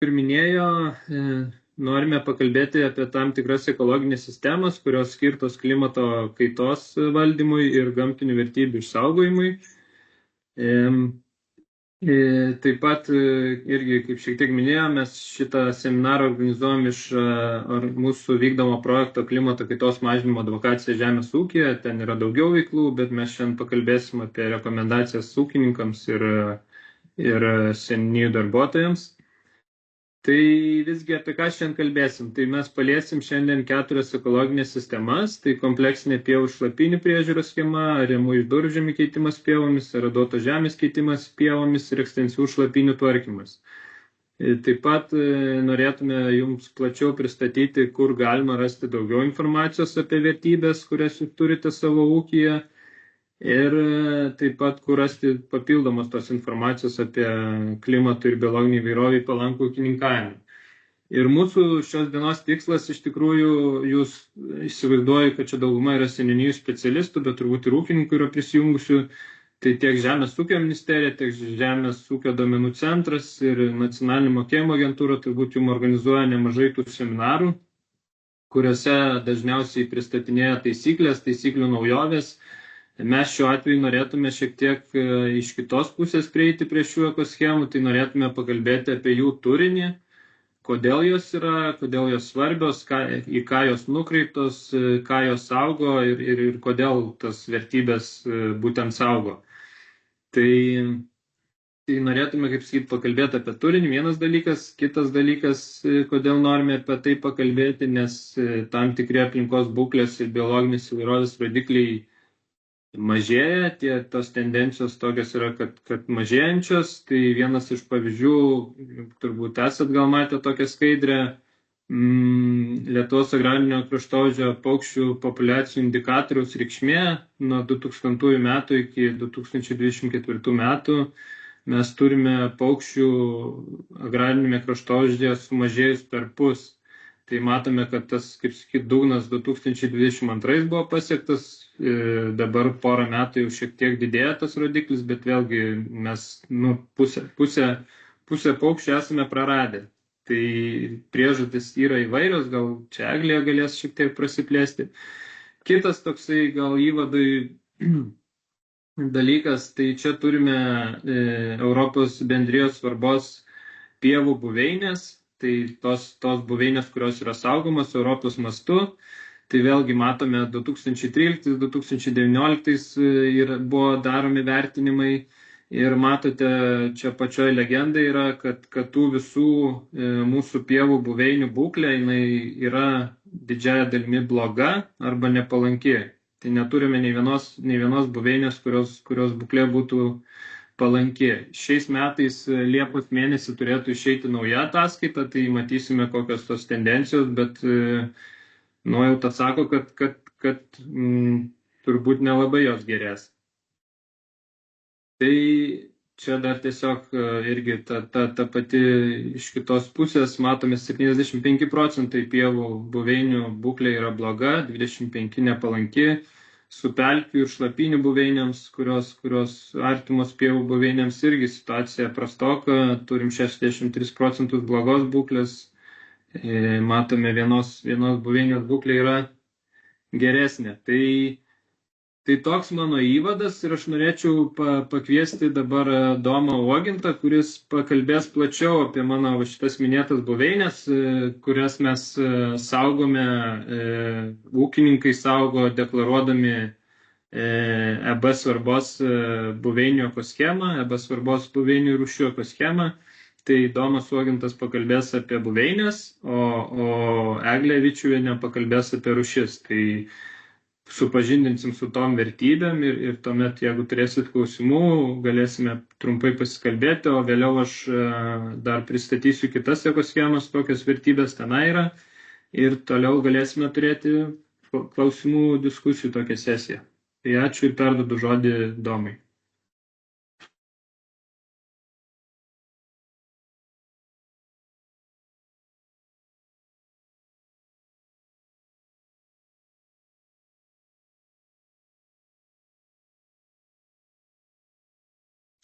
ir minėjo, norime pakalbėti apie tam tikras ekologinės sistemas, kurios skirtos klimato kaitos valdymui ir gamtinių vertybių išsaugojimui. Taip pat irgi, kaip šiek tiek minėjome, mes šitą seminarą organizuojam iš mūsų vykdomo projekto klimato kaitos mažinimo advokacija žemės ūkyje. Ten yra daugiau veiklų, bet mes šiandien pakalbėsim apie rekomendacijas ūkininkams ir seniūnijų darbuotojams. Tai visgi apie ką šiandien kalbėsim? Tai mes paliesim šiandien 4 ekologinės sistemas. Tai kompleksinė pievų šlapinių priežiūros schema, ariamų iš durpžemių keitimas pievomis, aradotos žemės keitimas pievomis ir ekstensyvus šlapinių tvarkymas. Taip pat norėtume jums plačiau pristatyti, kur galima rasti daugiau informacijos apie vertybės, kurias jūs turite savo ūkyje. Ir taip pat, kur rasti papildomos tos informacijos apie klimato ir biologinį įvairovį palankų ūkininkavimą. Ir mūsų šios dienos tikslas, iš tikrųjų, jūs įsivaizduoju, kad čia dauguma yra seniūnijų specialistų, bet turbūt ir ūkininkų yra prisijungusių. Tai tiek Žemės ūkio ministerija, tiek Žemės ūkio duomenų centras ir nacionalinė mokėjimo agentūra turbūt jums organizuoja nemažai tų seminarų, kuriuose dažniausiai pristatinėja taisyklių naujovės. Mes šiuo atveju norėtume šiek tiek iš kitos pusės prieiti prie šių ekoschemų, tai norėtume pakalbėti apie jų turinį, kodėl jos yra, kodėl jos svarbios, į ką jos nukreiptos, ką jos saugo ir kodėl tas vertybės būtent saugo. Tai norėtume, kaip sakyt, pakalbėti apie turinį, vienas dalykas. Kitas dalykas, kodėl norime apie tai pakalbėti, nes tam tikri aplinkos būklės ir biologinės įvairovės rodikliai mažėja, tos tendencijos tokios yra, kad mažėjančios. Tai vienas iš pavyzdžių, turbūt esat gal matę tokią skaidrę, Lietuvos agrarinio kraštovaizdžio paukščių populiacijų indikatoriaus reikšmė nuo 2000 metų iki 2024 metų. Mes turime paukščių agrarinėme kraštovaizdyje sumažėjus perpus. Tai matome, kad tas, kaip sakyt, dugnas 2022 buvo pasiektas, dabar porą metų jau šiek tiek didėja tas rodiklis, bet vėlgi mes pusę paukščių esame praradę. Tai priežastis yra įvairios, gal čia Eglė galės šiek tiek prasiplėsti. Kitas toksai gal įvadui dalykas, tai čia turime Europos bendrijos svarbos pievų buveinės. Tai tos buveinės, kurios yra saugomos Europos mastu. Tai vėlgi matome 2013-2019 buvo daromi vertinimai ir matote, čia pačioje legendai yra, kad tų visų mūsų pievų buveinių būklė jinai yra didžiąja dalimi bloga arba nepalanki. Tai neturime nei vienos buveinės, kurios būklė būtų palanki. Šiais metais Liepos mėnesį turėtų išeiti nauja ataskaita, tai matysime kokios tos tendencijos, bet nuojauta sako, kad turbūt nelabai jos gerės. Tai čia dar tiesiog irgi ta pati iš kitos pusės matome 75% pievų buveinių būklė yra bloga, 25% nepalanki. Su pelkių ir šlapinių buveinėms, kurios artimos pievų buveinėms, irgi situacija prastoka, turim 63% blogos būklės, matome vienos buveinės būklė yra geresnė. Tai toks mano įvadas ir aš norėčiau pakviesti dabar Domą Uogintą, kuris pakalbės plačiau apie mano šitas minėtas buveinės, kurias mes saugome, ūkininkai saugo deklaruodami EB svarbos buveinių ekoschemą, EB svarbos buveinių rūšių ekoschemą. Tai Domas Uogintas pakalbės apie buveinės, o Eglė Vičiuvienė pakalbės apie rūšis. Tai supažindinsim su tom vertybėm ir tuomet, jeigu turėsit klausimų, galėsime trumpai pasikalbėti, o vėliau aš dar pristatysiu kitas ekoschemas, kokios vertybės tenai yra ir toliau galėsime turėti klausimų diskusijų tokią sesiją. Tai ačiū ir perduodu žodį Domai.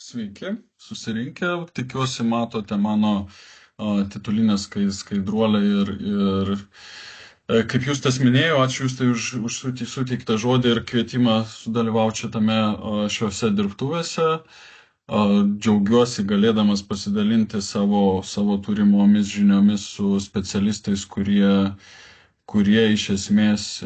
Sveiki, susirinkę. Tikiuosi matote mano titulinė skaidruolė ir kaip Justas minėjo, ačiū Justai už suteiktą žodį ir kvietimą sudalyvauti šiuose dirbtuvėse. Džiaugiuosi galėdamas pasidalinti savo turimomis žiniomis su specialistais, kurie iš esmės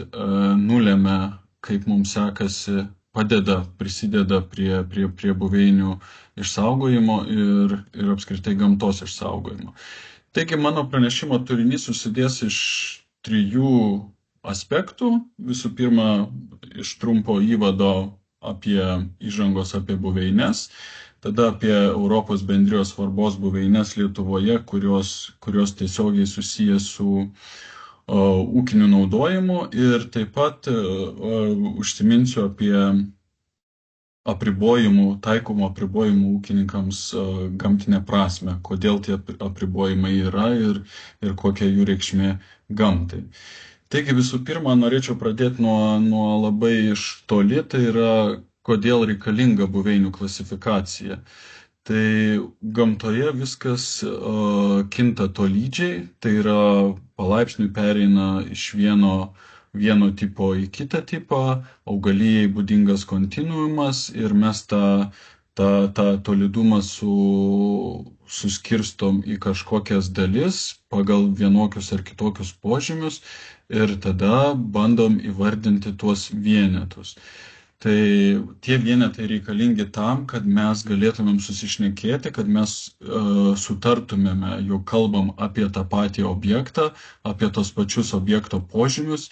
nulėmė, kaip mums sekasi, prisideda prie buveinių išsaugojimo ir apskritai gamtos išsaugojimo. Taigi mano pranešimo turinys susidės iš 3 aspektų. Visų pirma, iš trumpo įvado įžangos apie buveines, tada apie Europos bendrijos svarbos buveines Lietuvoje, kurios tiesiogiai susijęs su ūkiniu naudojimu, ir taip pat užsiminsiu apie taikomų apribojimų ūkininkams gamtinę prasme, kodėl tie apribojimai yra ir kokia jų reikšmė gamtai. Taigi visų pirma, norėčiau pradėti nuo labai iš toli, tai yra kodėl reikalinga buveinių klasifikacija. Tai gamtoje viskas kinta tolydžiai, tai yra palaipsniui pereina iš vieno tipo į kitą tipą, augalijai būdingas kontinuumas ir mes tą tolydumą suskirstom į kažkokias dalis pagal vienokius ar kitokius požymius ir tada bandom įvardinti tuos vienetus. Tai tie vienetai reikalingi tam, kad mes galėtumėm susišnekėti, kad mes sutartumėme, jog kalbam apie tą patį objektą, apie tos pačius objekto požymius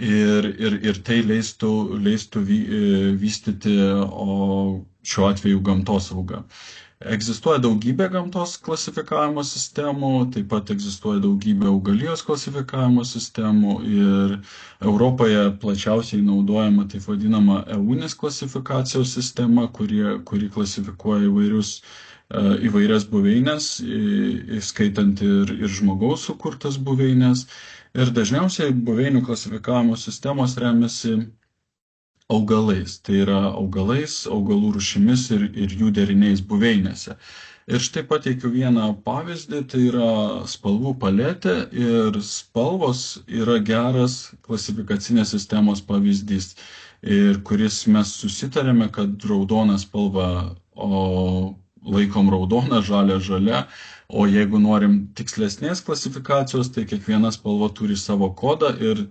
ir tai leistų vystyti šiuo atveju gamtosaugą. Egzistuoja daugybė gamtos klasifikavimo sistemų, taip pat egzistuoja daugybė augalijos klasifikavimo sistemų ir Europoje plačiausiai naudojama taip vadinama EUNIS klasifikacijos sistema, kuri klasifikuoja įvairias buveines, įskaitant ir žmogaus sukurtas buveines. Ir dažniausiai buveinių klasifikavimo sistemos remiasi augalais, tai yra augalų rūšimis ir jų deriniais buveinėse. Ir štai pateikiu vieną pavyzdį, tai yra spalvų paletė ir spalvos yra geras klasifikacinės sistemos pavyzdys, ir kuris mes susitarėme, kad raudoną spalvą laikom raudoną, žalia, o jeigu norim tikslesnės klasifikacijos, tai kiekviena spalva turi savo kodą ir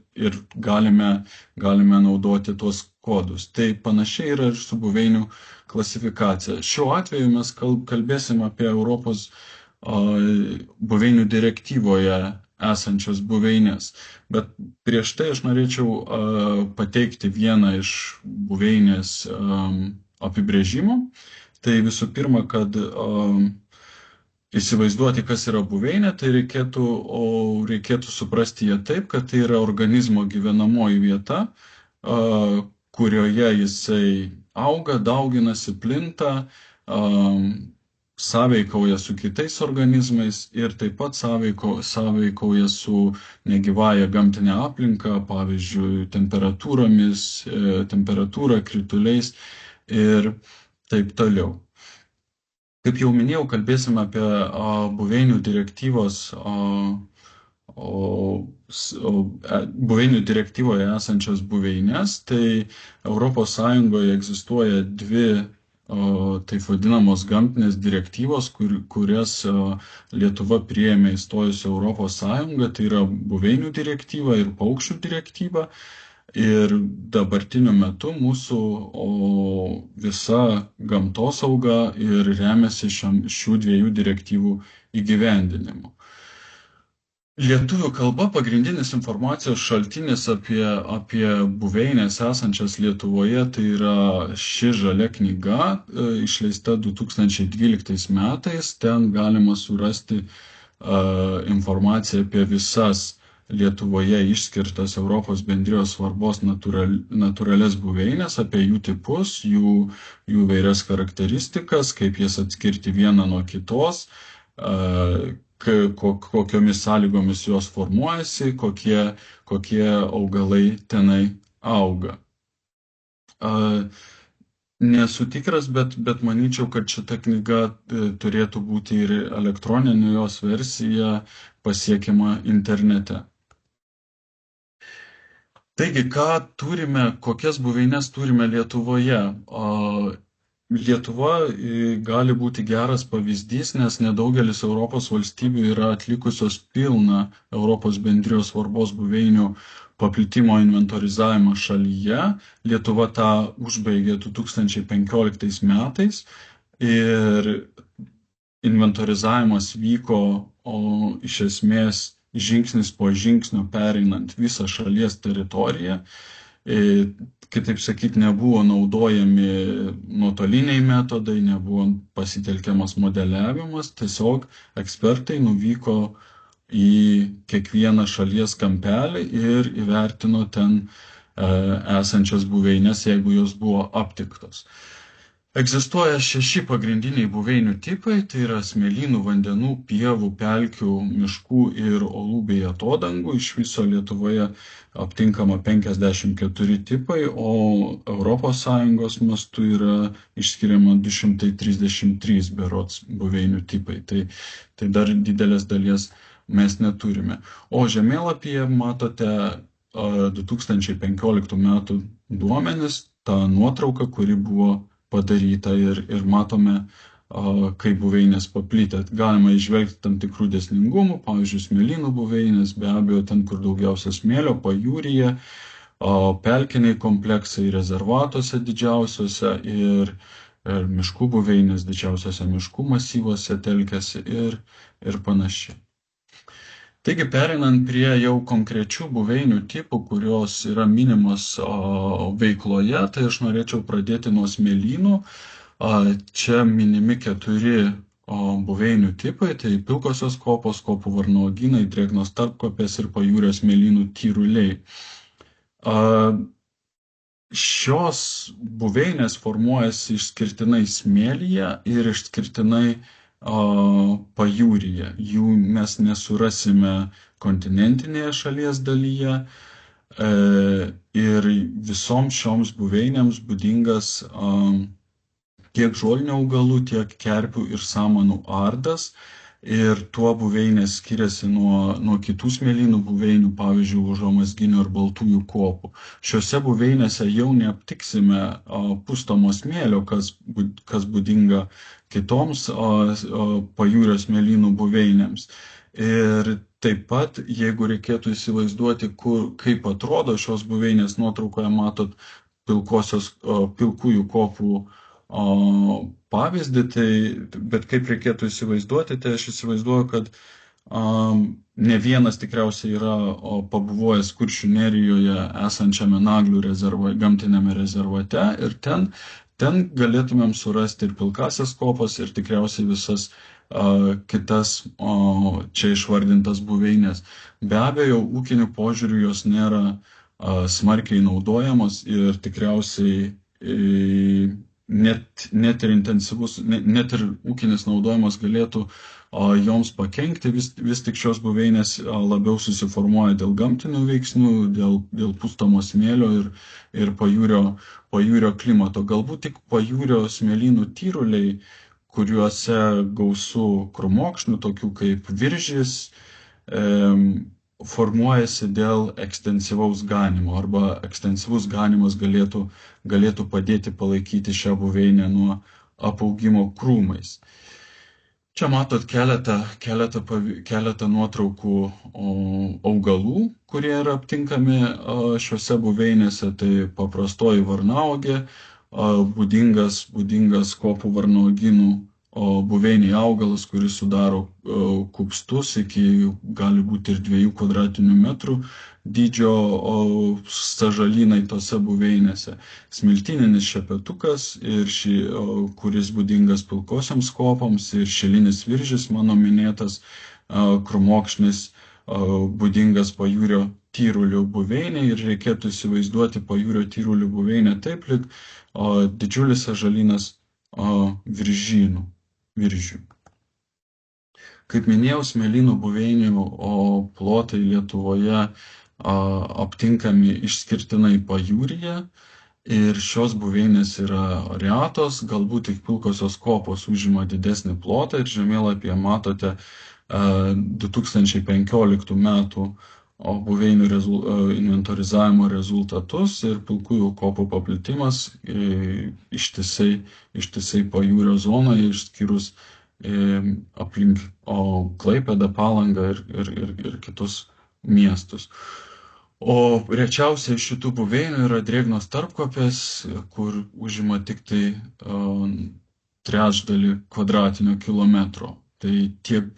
galime naudoti tuos kodus. Tai panašiai yra ir su buveinių klasifikacija. Šiuo atveju mes kalbėsim apie Europos buveinių direktyvoje esančias buveinės. Bet prieš tai aš norėčiau pateikti vieną iš buveinės apibrėžimų. Tai visų pirma, kad įsivaizduoti, kas yra buveinė, tai reikėtų suprasti ją taip, kad tai yra organizmo gyvenamoji vieta, kurioje jisai auga, dauginasi, plinta, sąveikauja su kitais organizmais ir taip pat sąveikauja su negyvąja gamtinė aplinka, pavyzdžiui, temperatūra, krituliais ir taip toliau. Kaip jau minėjau, kalbėsim apie buveinių direktyvoje esančias buveines. Tai Europos Sąjungoje egzistuoja 2 taip vadinamos gamtinės direktyvos, kurias Lietuva priėmė įstojus Europos Sąjungą. Tai yra buveinių direktyva ir paukščių direktyva. Ir dabartiniu metu mūsų visa gamtosauga ir remiasi šių 2 direktyvų įgyvendinimu. Lietuvių kalba pagrindinis informacijos šaltinis apie buveinės esančias Lietuvoje, tai yra ši žalia knyga, išleista 2012 metais. Ten galima surasti informaciją apie visas Lietuvoje išskirtas Europos bendrijos svarbos natūralias buveinės, apie jų tipus, jų įvairias charakteristikas, kaip jas atskirti vieną nuo kitos, kokiomis sąlygomis jos formuojasi, kokie augalai tenai auga. Nesu tikras, bet manyčiau, kad šita knyga turėtų būti ir elektroninė jos versija pasiekiama internete. Taigi, kokias buveines turime Lietuvoje? Lietuva gali būti geras pavyzdys, nes nedaugelis Europos valstybių yra atlikusios pilną Europos bendrijos svarbos buveinių paplitimo inventorizavimą šalyje. Lietuva tą užbaigė 2015 metais ir inventorizavimas vyko iš esmės žingsnis po žingsnio pereinant visą šalies teritoriją. Kitaip sakyti, nebuvo naudojami nuotoliniai metodai, nebuvo pasitelkiamas modeliavimas, tiesiog ekspertai nuvyko į kiekvieną šalies kampelį ir įvertino ten esančias buveinės, jeigu jos buvo aptiktos. Egzistuoja 6 pagrindiniai buveinių tipai, tai yra smėlynų, vandenų, pievų, pelkių, miškų ir olų bei atodangų. Iš viso Lietuvoje aptinkama 54 tipai, o ES mastu yra išskiriama 233 berods buveinių tipai. Tai dar didelės dalies mes neturime. O žemėlapyje matote 2015 metų duomenis, tą nuotrauką, kuri buvo padaryta ir matome, kaip buveinės paplitę. Galima įžvelgti tam tikrų dėsningumų, pavyzdžiui, smėlynų buveinės, be abejo, ten, kur daugiausia smėlio, pajūryje, pelkiniai kompleksai rezervatuose didžiausiuose ir miškų buveinės didžiausiuose miškų masyvuose telkiasi ir panašiai. Taigi, pereinant prie jau konkrečių buveinių tipų, kurios yra minimos veikloje, tai aš norėčiau pradėti nuo smėlynų. Čia minimi 4 buveinių tipai, tai pilkosios kopos, kopų varnoginai, drėgnos tarpkopės ir pajūrio smėlynų tyruliai. Šios buveinės formuojasi išskirtinai smėlyje ir išskirtinai pajūryje. Jų mes nesurasime kontinentinėje šalies dalyje ir visoms šioms buveinėms būdingas tiek žolinių augalų, tiek kerpių ir samanų ardas. Ir tuo buveinės skiriasi nuo kitų smėlynų buveinių, pavyzdžiui, užuomazginių ir baltųjų kopų. Šiuose buveinėse jau neaptiksime pustomo smėlio, kas būdinga kitoms pajūrio smėlynų buveinėms. Ir taip pat, jeigu reikėtų įsivaizduoti, kaip atrodo šios buveinės, nuotraukoje matot pilkųjų kopų pavyzdį, bet kaip reikėtų įsivaizduoti, tai aš įsivaizduoju, kad ne vienas tikriausiai yra pabuvojęs Kuršių nerijoje esančiame Naglių gamtinėme rezervate ir ten galėtumėm surasti ir pilkasias kopas ir tikriausiai visas kitas čia išvardintas buveinės. Be abejo, ūkiniu požiūriu jos nėra smarkiai naudojamos ir tikriausiai net ir ūkinis naudojimas galėtų joms pakenkti, vis tik šios buveinės labiau susiformuoja dėl gamtinių veiksnių, dėl pustomo smėlio ir pajūrio klimato. Galbūt tik pajūrio smėlynų tyruliai, kuriuose gausu krūmokšnių, tokių kaip viržis, formuojasi dėl ekstensyvaus ganimo arba ekstensyvus ganimas galėtų padėti palaikyti šią buveinę nuo apaugimo krūmais. Čia matot keletą nuotraukų augalų, kurie yra aptinkami šiuose buveinėse. Tai paprastoji varnauogė, būdingas kopų varnoginų buveiniai augalas, kuris sudaro kupstus iki gali būti ir 2 kvadratinių metrų dydžio sąžalynai tose buveinėse. Smiltyninis šepetukas, kuris būdingas pilkosioms kopoms, ir šilinis viržis, mano minėtas krūmokšnis, būdingas pajūrio tyrulių buveiniai, ir reikėtų įsivaizduoti pajūrio tyrulių buveinę taip, lyg didžiulis sąžalynas viržių. Kaip minėjau, smėlynų buveinių plotai Lietuvoje aptinkami išskirtinai pajūryje. Ir šios buveinės yra retos, galbūt tik pilkosios kopos užima didesnį plotą ir žemėlapyje matote 2015 metų buveinių inventorizavimo rezultatus ir pilkųjų kopų paplitimas ištisai pajūrio zonoje, išskyrus aplink Klaipėdą, Palangą ir kitus miestus. O rečiausiai šitų buveinių yra drėgnos tarpkopės, kur užima tik tai trečdalį kvadratinio kilometro. Tai tiek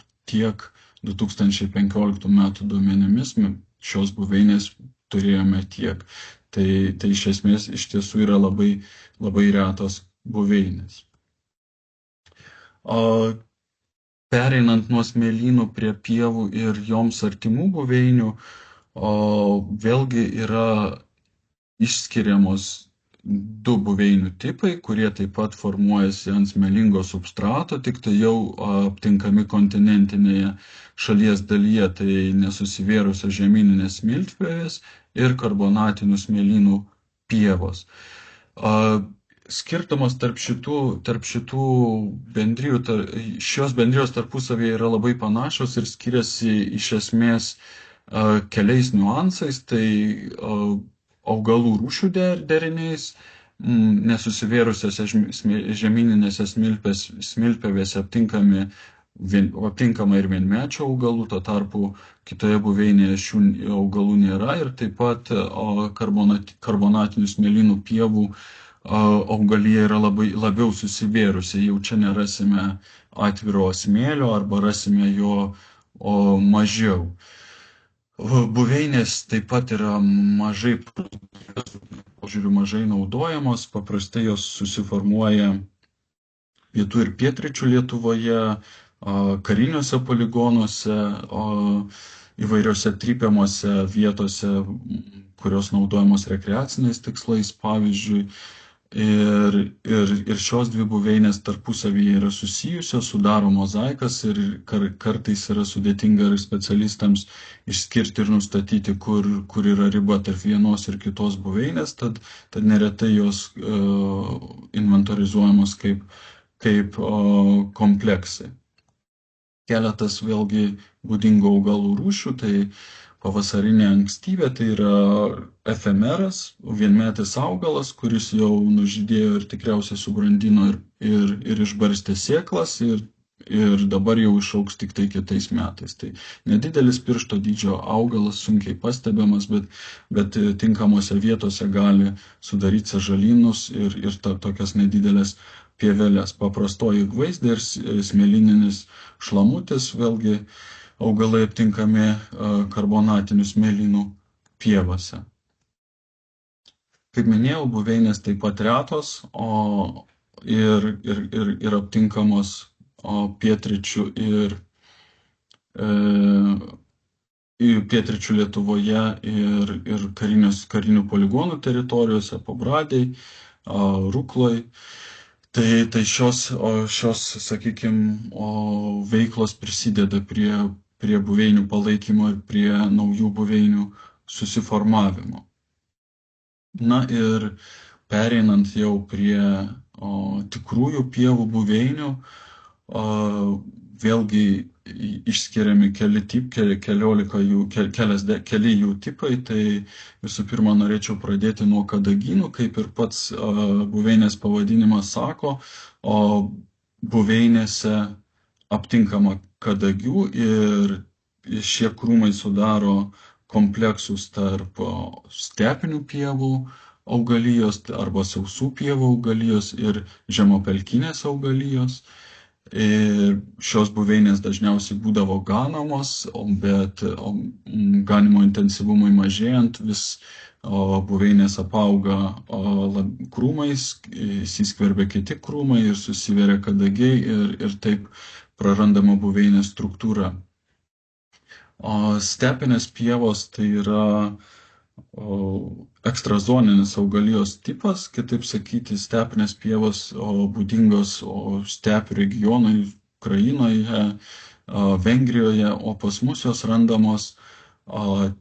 2015 metų duomenimis šios buveinės turėjome tiek. Tai iš esmės iš tiesų yra labai, labai retos buveinės. Pereinant nuo smėlynų prie pievų ir joms artimų buveinių, vėlgi yra išskiriamos du buveinių tipai, kurie taip pat formuojasi ant smėlingo substrato, tik tai jau aptinkami kontinentinėje šalies dalyje, tai nesusivėrusios žemyninės smiltpievės ir karbonatinių smėlynų pievos. Skirtumas tarp šitų bendrijų, šios bendrijos tarpusavėje yra labai panašios ir skiriasi iš esmės keliais niuansais, tai augalų rūšių deriniais, nesusivėrusiose žemyninėse smiltpievėse aptinkama ir vienmečių augalų, tuo tarpu kitoje buveinėje šių augalų nėra ir taip pat karbonatinių smėlynų pievų augalija yra labiau susivėrusi, jau čia nerasime atviro smėlio arba rasime jo mažiau. Buveinės taip pat yra mažai naudojamos, paprastai jos susiformuoja pietų ir pietryčių Lietuvoje, kariniuose poligonuose, įvairiose trypiamose vietose, kurios naudojamos rekreaciniais tikslais, pavyzdžiui. Ir šios dvi buveinės tarpusavyje yra susijusios, sudaro mozaikas ir kartais yra sudėtinga ir specialistams išskirti ir nustatyti, kur yra riba tarp vienos ir kitos buveinės, tad neretai jos inventorizuojamos kaip kompleksai. Keletas vėlgi būdingų augalų rūšių, tai pavasarinė ankstyvė, tai yra efemeras, vienmetis augalas, kuris jau nužydėjo ir tikriausiai subrandino ir išbarstė sėklas ir dabar jau išaugs tik tai kitais metais. Tai nedidelis piršto dydžio augalas, sunkiai pastebimas, bet tinkamose vietose gali sudaryti sąžalynus ir tokias nedidelės pievelės. Paprastoji gvaizdė ir smėlyninis šlamutis, vėlgi augalai aptinkami karbonatinių smėlynų pievose. Kaip minėjau, buveinės taip pat retos ir aptinkamos pietryčių Lietuvoje ir karinių poligonų teritorijose, Pabradėj, Rukloj. Tai šios, sakykime, veiklos prisideda prie buveinių palaikymo ir prie naujų buveinių susiformavimo. Na ir pereinant jau prie tikrųjų pievų buveinių, vėlgi išskiriami keli jų tipai. Tai visų pirma norėčiau pradėti nuo kadagynų, kaip ir pats buveinės pavadinimas sako, buveinėse aptinkama kadagių ir šie krūmai sudaro kompleksus tarp stepinių pievų augalijos arba sausų pievų augalijos ir žemapelkinės augalijos. Ir šios buveinės dažniausiai būdavo ganomos, bet ganimo intensyvumui mažėjant vis buveinės apauga krūmais, įsiskverbia kiti krūmai ir susiveria kadagiai ir taip prarandama buveinės struktūra. Stepinės pievos tai yra ekstrazoninis augalijos tipas, kitaip sakyti, stepinės pievos būdingos stepių regionui Ukrainoje, Vengrijoje, o pas mus jos randamos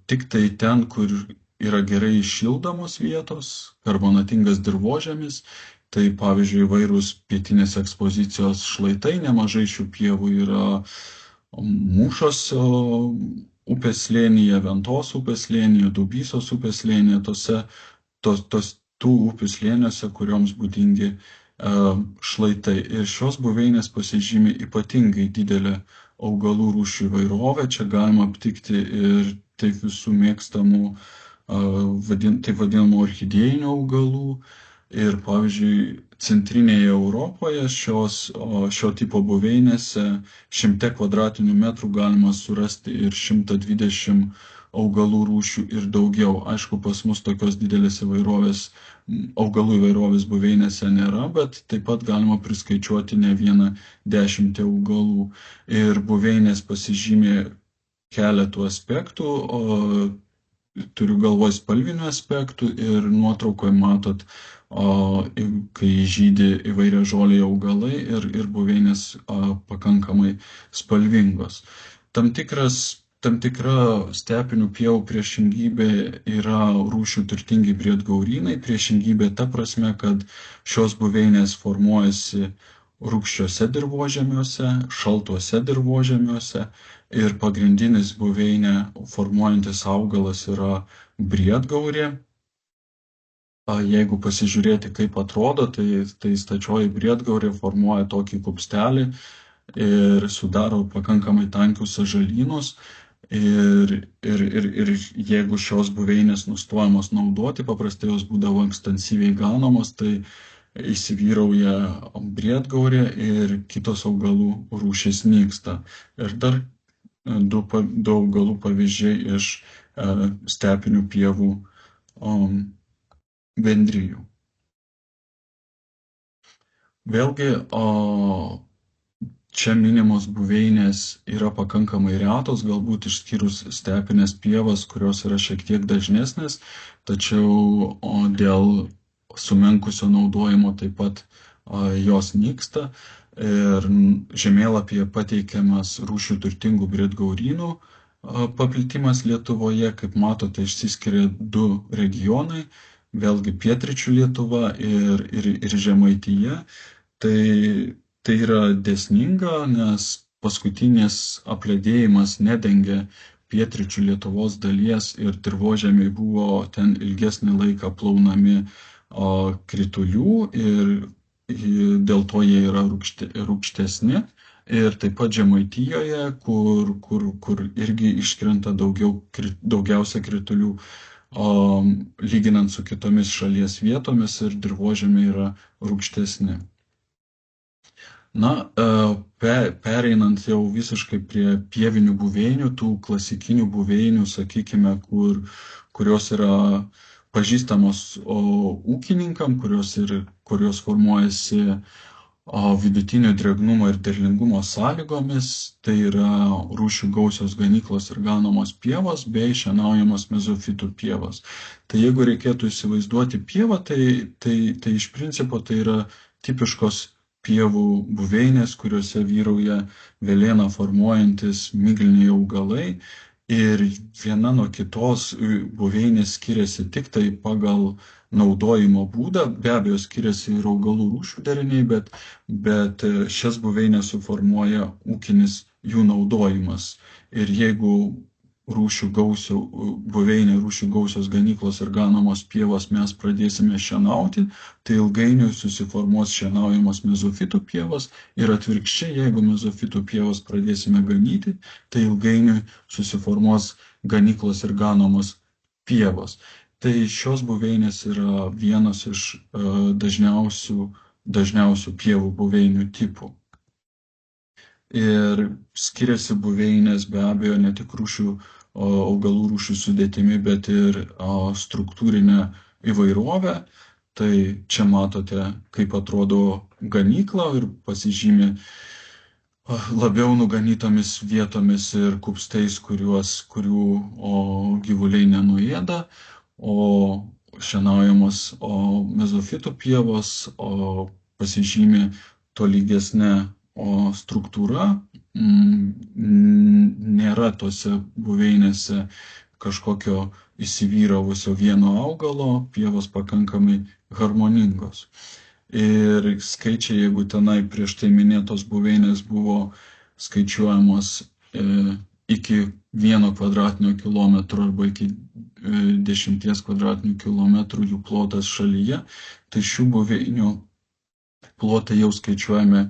tik tai ten, kur yra gerai šildomos vietos, karbonatingas dirvožemis. Tai pavyzdžiui, įvairūs pietinės ekspozicijos šlaitai, nemažai šių pievų yra Mūšos upės slėnyje, Ventos upės slėnyje, Dubysos upės slėnyje, tų upių slėniuose, kurioms būdingi šlaitai. Ir šios buveinės pasižymi ypatingai didelę augalų rūšių įvairovę. Čia galima aptikti ir taip visų mėgstamų, taip vadinamų orchidėjinių augalų. Ir pavyzdžiui, centrinėje Europoje šio tipo buveinėse 100 kvadratinių metrų galima surasti ir 120 augalų rūšių ir daugiau. Aišku, pas mus tokios didelės augalų įvairovės buveinėse nėra, bet taip pat galima priskaičiuoti ne vieną 10 augalų. Ir buveinės pasižymė keletų aspektų, turiu galvoj spalvinių aspektų, ir nuotraukoje matot, kai žydi įvairiažoliai augalai ir buveinės pakankamai spalvingos. Tam tikra stepinių pievų priešingybė yra rūšių turtingi briedgaurynai. Priešingybė ta prasme, kad šios buveinės formuojasi rūgščiuose dirvožemiuose, šaltuose dirvožemiuose, ir pagrindinis buveinę formuojantis augalas yra briedgaurė. Jeigu pasižiūrėti, kaip atrodo, tai stačioji briedgaurė formuoja tokį kupstelį ir sudaro pakankamai tankius sąžalynus. Ir jeigu šios buveinės nustojamos naudoti, paprastai jos būdavo ekstensyviai ganomos, tai įsivyrauja briedgaurė ir kitos augalų rūšys nyksta. Ir dar du augalų pavyzdžiai iš stepinių pievų bendrijų. Vėlgi, čia minimos buveinės yra pakankamai retos, galbūt išskyrus stepinės pievas, kurios yra šiek tiek dažnesnės, tačiau dėl sumenkusio naudojimo taip pat jos nyksta. Ir žemėlapyje pateikiamas rūšių turtingų briedgaurynų paplitimas Lietuvoje. Kaip matote, išsiskiria du regionai, vėlgi pietryčių Lietuva ir Žemaitija. Tai yra dėsninga, nes paskutinis apledėjimas nedengia pietryčių Lietuvos dalies ir dirvožemiai buvo ten ilgesnį laiką plaunami kritulių ir dėl to jie yra rūgštesni. Ir taip pat Žemaitijoje, kur irgi iškrenta daugiausia kritulių, lyginant su kitomis šalies vietomis, ir dirvožemiai yra rūgštesni. Na, pereinant jau visiškai prie pievinių buveinių, tų klasikinių buveinių, sakykime, kurios yra pažįstamos ūkininkam, kurios formuojasi vidutinio drėgnumo ir derlingumo sąlygomis. Tai yra rūšių gausios ganyklos ir ganomos pievos bei šienaujamos mezofitų pievos. Tai jeigu reikėtų įsivaizduoti pievą, tai iš principo tai yra tipiškos pievų buveinės, kuriuose vyrauja velėną formuojantis migliniai augalai. Ir viena nuo kitos buveinės skiriasi tik tai pagal naudojimo būdą. Be abejo, skiriasi ir augalų rūšių deriniai, bet šias buveinės suformuoja ūkinis jų naudojimas. Ir jeigu buveinė rūšių gausios ganyklos ir ganomos pievos mes pradėsime šienauti, tai ilgainiui susiformuos šienaujamos mezofitų pievos, ir atvirkščiai, jeigu mezofitų pievos pradėsime ganyti, tai ilgainiui susiformuos ganyklos ir ganomos pievos. Tai šios buveinės yra vienas iš dažniausių pievų buveinių tipų. Ir skiriasi buveinės be abejo ne tik augalų rūšių sudėtimi, bet ir struktūrinę įvairovę. Tai čia matote, kaip atrodo ganykla, ir pasižymi labiau nuganytomis vietomis ir kupstais, kurių gyvuliai nenuėda, o šienaujamos mezofitų pievos pasižymi tolygesnė struktūra. Nėra tose buveinėse kažkokio įsivyravusio vieno augalo, pievos pakankamai harmoningos. Ir skaičiai, jeigu tenai prieš tai minėtos buveinės buvo skaičiuojamos iki 1 km² arba iki 10 km² jų plotas šalyje, tai šių buveinių plotai jau skaičiuojami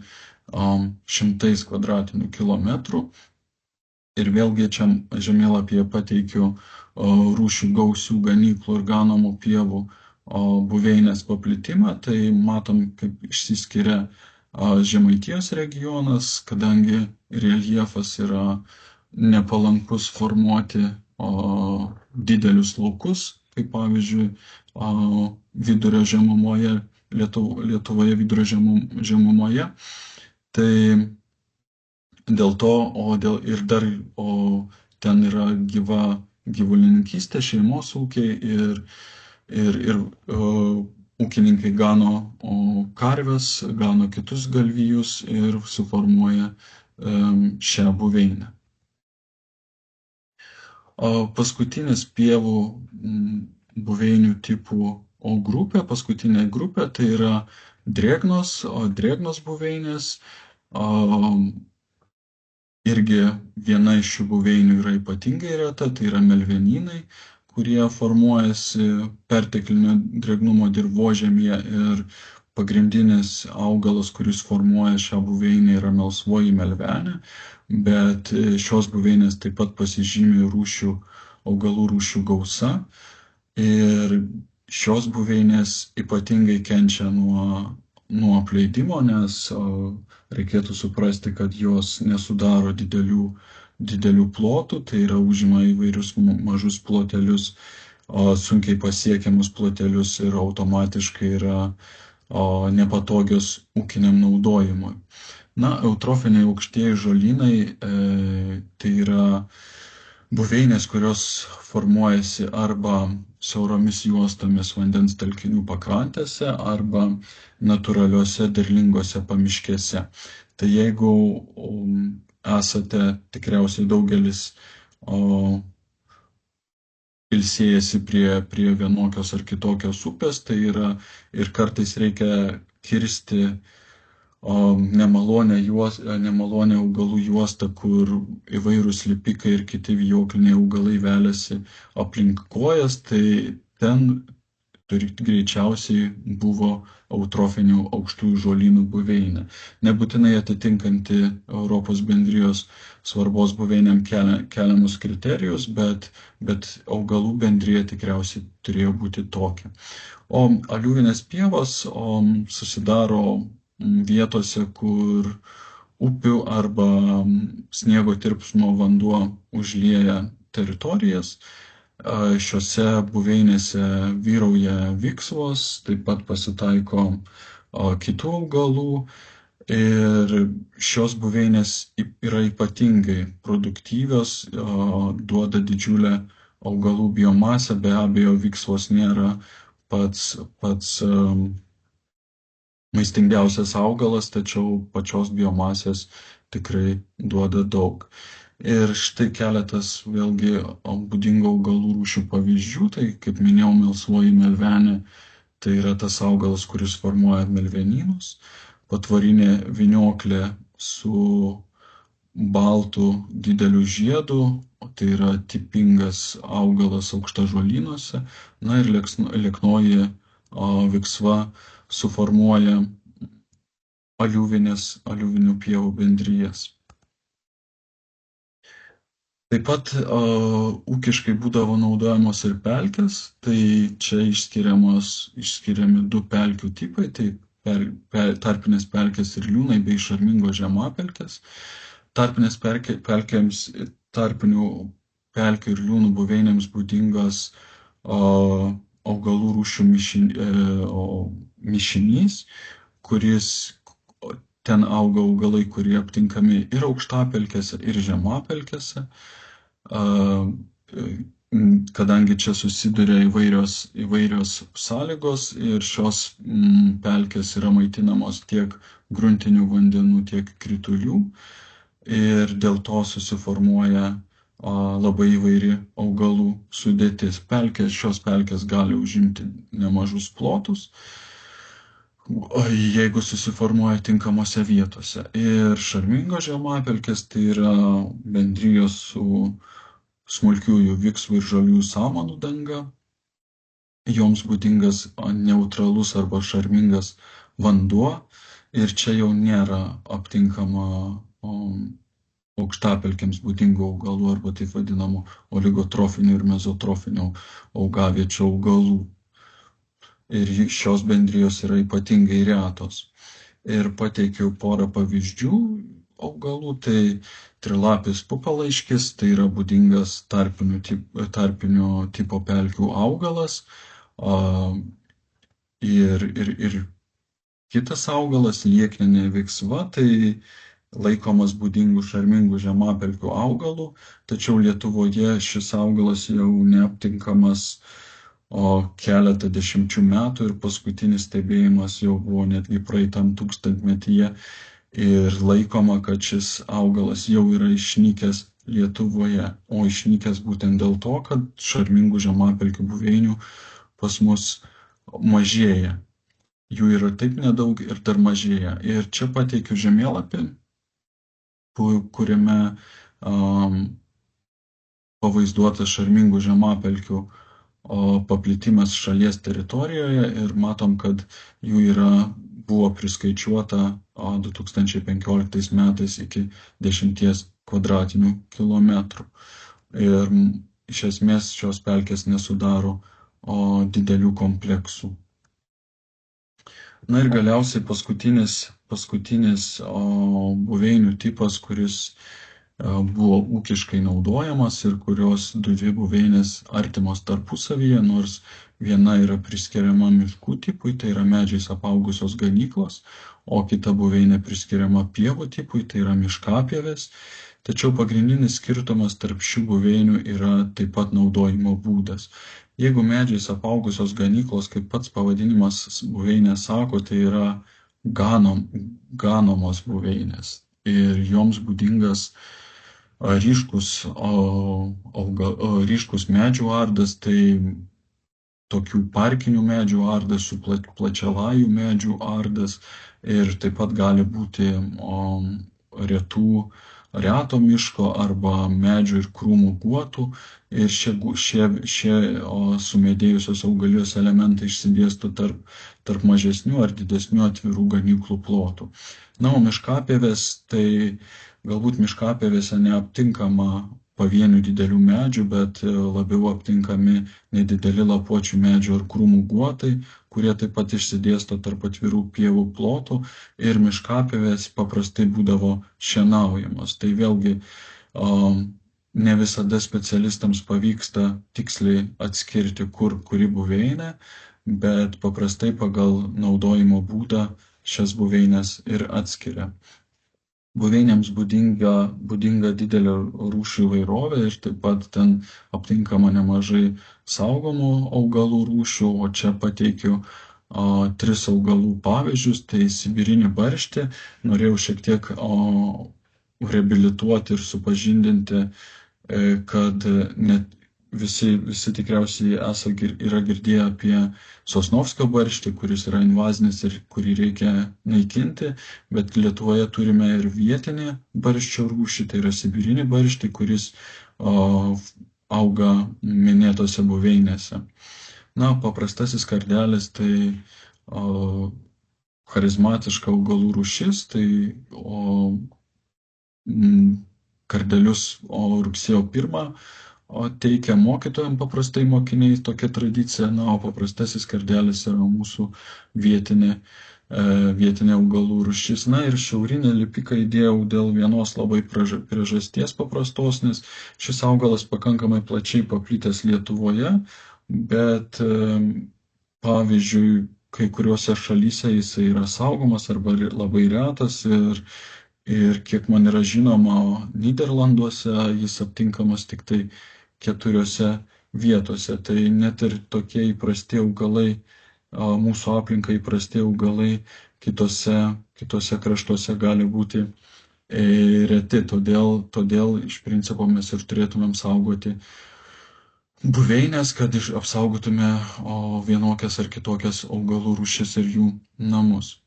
100 km². Ir vėlgi čia žemėlapyje pateikiu rūšių gausių ganyklų ir ganomų pievų buveinės paplitimą. Tai matom, kaip išsiskiria Žemaitijos regionas, kadangi reljefas yra nepalankus formuoti didelius laukus, kaip pavyzdžiui vidurio žemumoje, Lietuvoje vidurio žemumoje. Tai dėl to, ten yra gyva gyvulininkystė, šeimos ūkiai ir ūkininkai gano karves, gano kitus galvijus ir suformuoja šią buveinę. Paskutinis pievų buveinių tipų paskutinė grupė, tai yra drėgnos buveinės. Irgi viena iš šių buveinių yra ypatingai reta, tai yra melvenynai, kurie formuojasi perteklinio drėgnumo dirvožemyje ir pagrindinis augalas, kuris formuoja šią buveinę, yra melsvoji melvenė, bet šios buveinės taip pat pasižymi augalų rūšių gausa ir šios buveinės ypatingai kenčia nuo apleidimo, nes reikėtų suprasti, kad jos nesudaro didelių plotų, tai yra užima įvairius mažus plotelius, sunkiai pasiekiamus plotelius ir automatiškai yra nepatogios ūkiniam naudojimui. Eutrofiniai aukštieji žolynai tai yra buveinės, kurios formuojasi arba siauromis juostomis vandens telkinių pakrantėse arba natūraliuose derlingose pamiškėse. Tai jeigu esate, tikriausiai daugelis ilsėjasi prie vienokios ar kitokios upės, tai yra ir kartais reikia kirsti nemalonę augalų juostą, kur įvairūs lipikai ir kiti vijokliniai augalai veliasi aplink kojas, tai ten greičiausiai buvo eutrofinių aukštųjų žolynų buveinė. Nebūtinai atitinkanti Europos bendrijos svarbos buveinėm keliamus kriterijus, bet augalų bendrija tikriausiai turėjo būti tokia. O aliuvinės pievos susidaro vietose, kur upių arba sniego tirpsmo vanduo užlieja teritorijas. Šiuose buveinėse vyrauja viksvos, taip pat pasitaiko kitų augalų ir šios buveinės yra ypatingai produktyvios, duoda didžiulę augalų biomasę, be abejo viksvos nėra pats maistingiausias augalas, tačiau pačios biomasės tikrai duoda daug. Ir štai keletas vėlgi būdingų augalų rūšių pavyzdžių, tai kaip minėjau, melsvoji melvenė, tai yra tas augalas, kuris formuoja melvenynus, patvorinė vynioklė su baltu dideliu žiedu, tai yra tipingas augalas aukštažolynuose, ir lieknoji viksva suformuoja aliuvinių pievų bendrijas. Taip pat ūkiškai būdavo naudojamos ir pelkės, tai čia išskiriami du pelkių tipai, tai tarpinės pelkės ir liūnai bei šarmingos žemapelkės. Tarpinės pelkėms, tarpinių pelkių ir liūnų buveinėms būdingas augalų rūšių mišinys, kuris ten auga augalai, kurie aptinkami ir aukštapelkėse, ir žemapelkėse, kadangi čia susiduria įvairios sąlygos ir šios pelkės yra maitinamos tiek gruntinių vandenų, tiek kritulių ir dėl to susiformuoja labai įvairi augalų sudėtis. Šios pelkės gali užimti nemažus plotus, jeigu susiformuoja tinkamose vietose. Ir šarmingos žemapelkės tai yra bendrijos su smulkiųjų viksvų ir žaliųjų samanų danga. Joms būdingas neutralus arba šarmingas vanduo ir čia jau nėra aptinkama aukštapelkėms būdingų augalų arba taip vadinamų oligotrofinių ir mezotrofinių augaviečių augalų. Ir šios bendrijos yra ypatingai retos. Ir pateikiau porą pavyzdžių augalų, tai trilapis pupalaiškis, tai yra būdingas tarpinio tipo pelkių augalas. Ir kitas augalas, liekninė viksva, tai laikomas būdingų šarmingų žemapelkių augalų, tačiau Lietuvoje šis augalas jau neaptinkamas keletą dešimčių metų ir paskutinis stebėjimas jau buvo netgi praeitam tūkstantmetyje ir laikoma, kad šis augalas jau yra išnykęs Lietuvoje, o išnykęs būtent dėl to, kad šarmingų žemapelkių buveinių pas mus mažėja. Jų yra taip nedaug ir dar mažėja. Ir čia pateikiu žemėlapį, kuriame pavaizduotas šarmingų žemapelkių paplitimas šalies teritorijoje ir matom, kad jų buvo priskaičiuota 2015 metais iki 10 kvadratinių kilometrų. Ir iš esmės šios pelkės nesudaro didelių kompleksų. Na ir galiausiai paskutinis buveinių tipas, kuris buvo ūkiškai naudojamas ir kurios dvi buveinės artimos tarpusavyje, nors viena yra priskiriama miškų tipui, tai yra medžiais apaugusios ganyklos, o kita buveinė priskiriama pievų tipui, tai yra miškapievės. Tačiau pagrindinis skirtumas tarp šių buveinių yra taip pat naudojimo būdas. Jeigu medžiais apaugusios ganyklos, kaip pats pavadinimas buveinės sako, tai yra ganomos buveinės ir joms būdingas ryškus medžių ardas, tai tokių parkinių medžių ardas su plačialajų medžių ardas ir taip pat gali būti reto miško arba medžių ir krūmų guotų ir šie sumedėjusios augalijos elementai išsidėsto tarp mažesnių ar didesnių atvirų ganyklų plotų. Na, o miškapievės, tai galbūt miškapievėse neaptinkama pavienių didelių medžių, bet labiau aptinkami nedideli lapuočių medžių ar krūmų guotai, kurie taip pat išsidėsto tarp atvirų pievų plotų ir miškapievės paprastai būdavo šienaujamos. Tai vėlgi ne visada specialistams pavyksta tiksliai atskirti, kuri buveinė, bet paprastai pagal naudojimo būdą šias buveinės ir atskiria. Buveinėms būdinga didelė rūšių įvairovė ir taip pat ten aptinkama nemažai saugomų augalų rūšių, o čia pateikiu 3 augalų pavyzdžius, tai sibirinį barštį. Norėjau šiek tiek reabilituoti ir supažindinti, kad net visi tikriausiai yra girdėję apie Sosnovskio barštį, kuris yra invazinis ir kurį reikia naikinti, bet Lietuvoje turime ir vietinį barščio rūšį, tai yra sibirinį barštį, kuris auga minėtose buveinėse. Na, paprastasis kardelis tai charizmatiška augalų rūšis, tai kardelius rugsėjo 1 teikia mokytojams paprastai mokiniai, tokia tradicija, na, o paprastasis kardelis yra mūsų vietinė augalų rūšis. Na ir šiaurinę lipiką įdėjau dėl vienos labai priežasties paprastos, nes šis augalas pakankamai plačiai paplitęs Lietuvoje, bet pavyzdžiui, kai kuriuose šalyse jisai yra saugomas arba labai retas ir kiek man yra žinoma, Nyderlanduose jis aptinkamas tik tai 4 vietose. Tai net ir tokie įprasti augalai, mūsų aplinkai įprasti augalai kitose kraštuose gali būti reti. Todėl iš principo mes ir turėtumėm saugoti buveinės, kad apsaugotume vienokias ar kitokias augalų rūšis ir jų namus.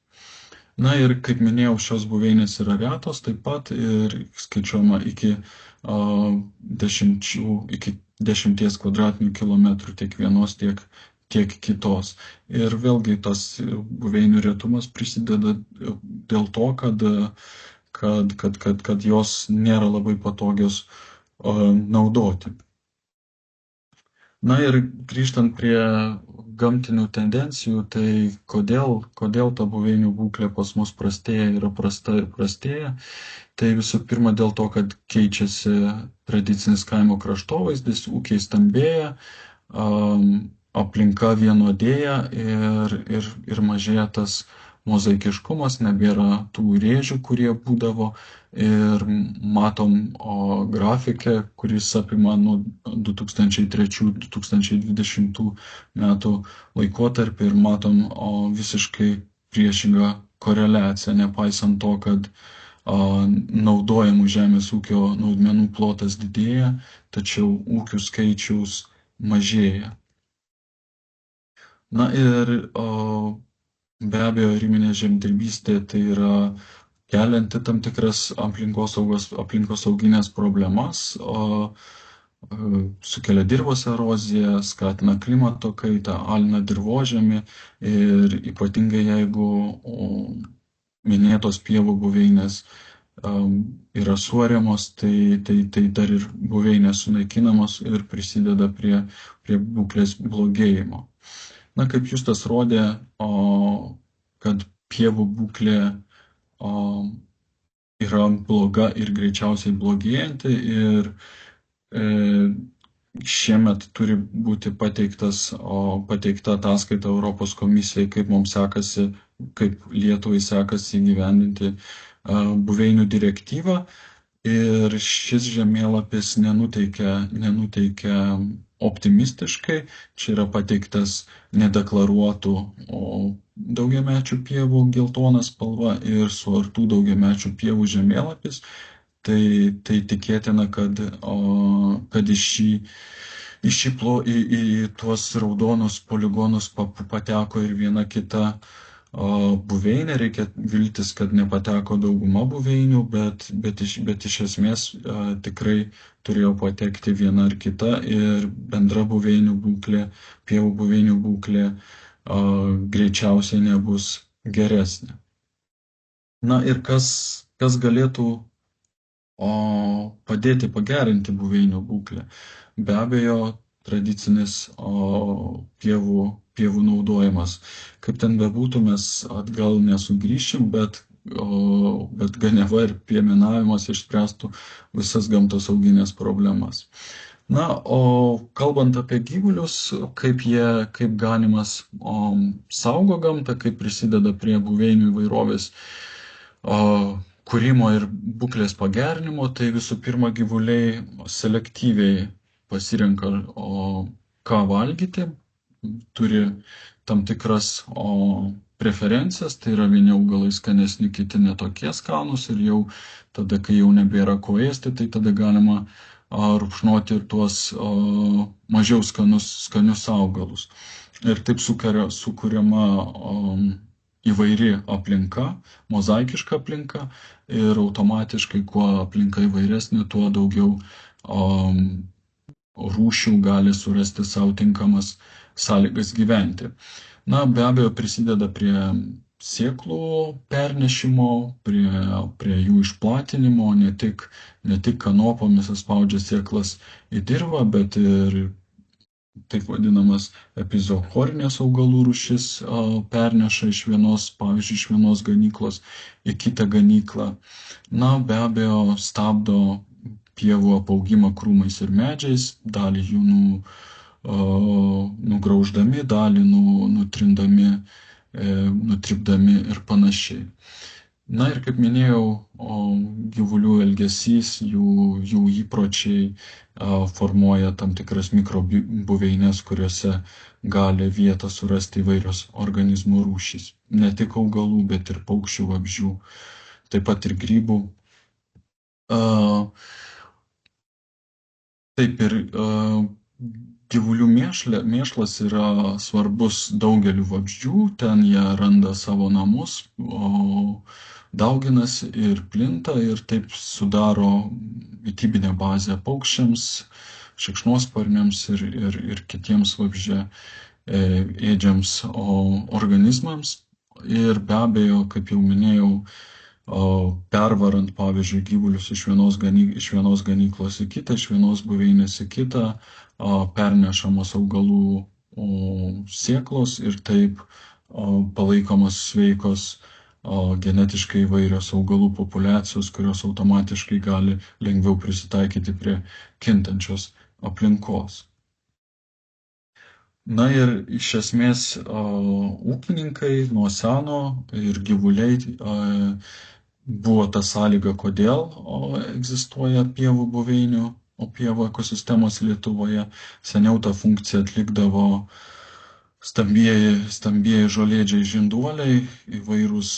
Na ir kaip minėjau, šios buveinės yra retos taip pat ir skaičiuojama iki 10 kvadratinių kilometrų tiek vienos, tiek kitos. Ir vėlgi tas buveinių retumas prisideda dėl to, kad jos nėra labai patogios naudoti. Na ir grįžtant prie gamtinių tendencijų, tai kodėl ta buveinių būklė pas mus prastėja, yra prasta ir prastėja. Tai visų pirma dėl to, kad keičiasi tradicinis kaimo kraštovaizdis, ūkiai stambėja, aplinka vienodėja ir mažėja tas mozaikiškumas, nebėra tų rėžių, kurie būdavo, ir matom grafikę, kuris apima nuo 2003-2020 metų laikotarpį, ir matom visiškai priešingą koreliaciją, nepaisant to, kad naudojamų žemės ūkio naudmenų plotas didėja, tačiau ūkių skaičiaus mažėja. Na ir be abejo, ariminė žemdirbystė tai yra kelianti tam tikras aplinkosauginės problemas, sukelia dirvos eroziją, skatina klimato kaitą, alina dirvožemį ir ypatingai jeigu minėtos pievų buveinės yra suariamos, tai dar ir buveinės sunaikinamos ir prisideda prie būklės blogėjimo. Na, kaip Justas rodė, kad pievų būklė yra bloga ir greičiausiai blogėjanti, ir šiemet turi būti pateikta ataskaita Europos komisijai, kaip mums sekasi, kaip Lietuvai sekasi įgyvendinti buveinių direktyvą. Ir šis žemėlapis nenuteikia optimistiškai. Čia yra pateiktas nedeklaruotų daugiamečių pievų geltona spalva ir suartų daugiamečių pievų žemėlapis. Tai tikėtina, kad į tuos raudonus poligonus pateko ir viena kita buveinė. Reikia viltis, kad nepateko dauguma buveinių, bet iš esmės tikrai turėjo patekti viena ar kita, ir bendra buveinių būklė, pievų buveinių būklė greičiausiai nebus geresnė. Na ir kas galėtų padėti pagerinti buveinių būklę? Be abejo, tradicinis pievų naudojimas. Kaip ten bebūtų, mes atgal nesugrįšim, bet ganiava ir piemenavimas išspręstų visas gamtosauginės problemas. Na, o kalbant apie gyvulius, kaip ganymas saugo gamtą, kaip prisideda prie buveinių įvairovės kūrimo ir būklės pagerinimo, tai visų pirma gyvuliai selektyviai pasirenka ką valgyti, turi tam tikras preferencijas, tai yra vieni augalai skanesni, kiti netokie skanūs, ir jau tada, kai jau nebėra ko ėsti, tai tada galima rupšnoti ir tuos mažiau skanius augalus. Ir taip sukuriama įvairi aplinka, mozaikiška aplinka, ir automatiškai, kuo aplinka įvairesnė, tuo daugiau rūšių gali surasti savo tinkamas sąlygas gyventi. Na, be abejo, prisideda prie sėklų pernešimo, prie jų išplatinimo, ne tik kanopomis spaudžia sėklas į dirvą, bet ir taip vadinamas epizochorinės augalų rūšis perneša pavyzdžiui, iš vienos ganyklos į kitą ganyklą. Na, be abejo, stabdo pievų apaugimą krūmais ir medžiais, dalį jų nugrauždami, dalį nutrypdami ir panašiai. Na ir kaip minėjau, gyvulių elgesys, jų įpročiai formuoja tam tikras mikrobuveines, kuriuose gali vietą surasti įvairios organizmų rūšys. Ne tik augalų, bet ir paukščių, vabzdžių, taip pat ir grybų Taip ir gyvulių mėšlas yra svarbus daugeliu vabzdžių, ten jie randa savo namus, dauginasi ir plinta ir taip sudaro mitybinę bazę paukščiams, šikšnosparniams ir kitiems ėdžiams organizmams. Ir be abejo, kaip jau minėjau, pervarant, pavyzdžiui, gyvulius iš vienos ganyklos į kitą, iš vienos buveinės į kitą, pernešamos augalų sėklos ir taip palaikomos sveikos genetiškai įvairios augalų populiacijos, kurios automatiškai gali lengviau prisitaikyti prie kintančios aplinkos. Na ir iš esmės ūkininkai nuo seno ir gyvuliai buvo ta sąlyga, kodėl egzistuoja pievų buveinių, pievų ekosistemos Lietuvoje. Seniau tą funkciją atlikdavo stambieji žolėdžiai žinduoliai, įvairūs,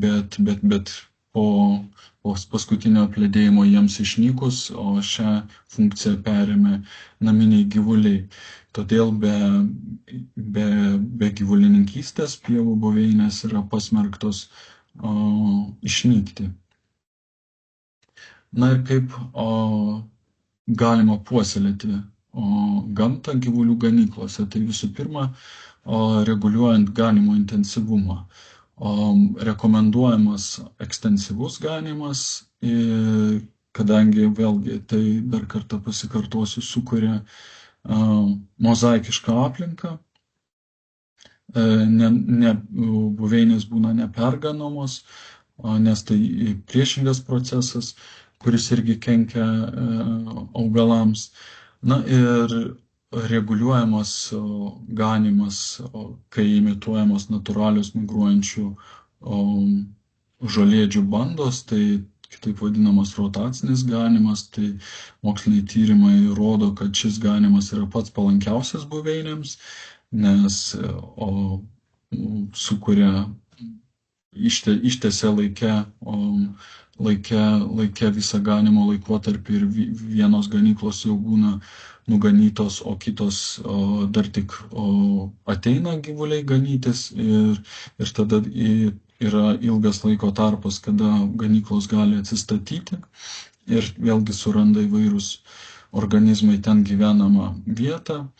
bet po paskutinio apledėjimo jiems išnykus, o šią funkciją perėmė naminiai gyvuliai. Todėl be gyvulininkystės pievų buveinės yra pasmerktos išnykti. Na ir kaip galima puoselėti gamtą gyvulių ganyklose. Tai visų pirma, reguliuojant ganymo intensyvumą. Rekomenduojamas ekstensyvus ganymas, kadangi vėlgi tai dar kartą pasikartosiu, sukuria mozaikišką aplinką, buveinės būna neperganomos, nes tai priešingas procesas, kuris irgi kenkia augalams. Na ir reguliuojamas ganymas, kai imituojamos natūralios migruojančių žolėdžių bandos, tai kitaip vadinamas rotacinis ganymas, tai moksliniai tyrimai rodo, kad šis ganymas yra pats palankiausias buveinėms, nes sukuria, ištęsia laike visą ganymo laikotarpį ir vienos ganyklos jau būna nuganytos, o kitos dar tik ateina gyvuliai ganytis ir tada yra ilgas laiko tarpas, kada ganyklos gali atsistatyti ir vėlgi suranda įvairūs organizmai ten gyvenamą vietą.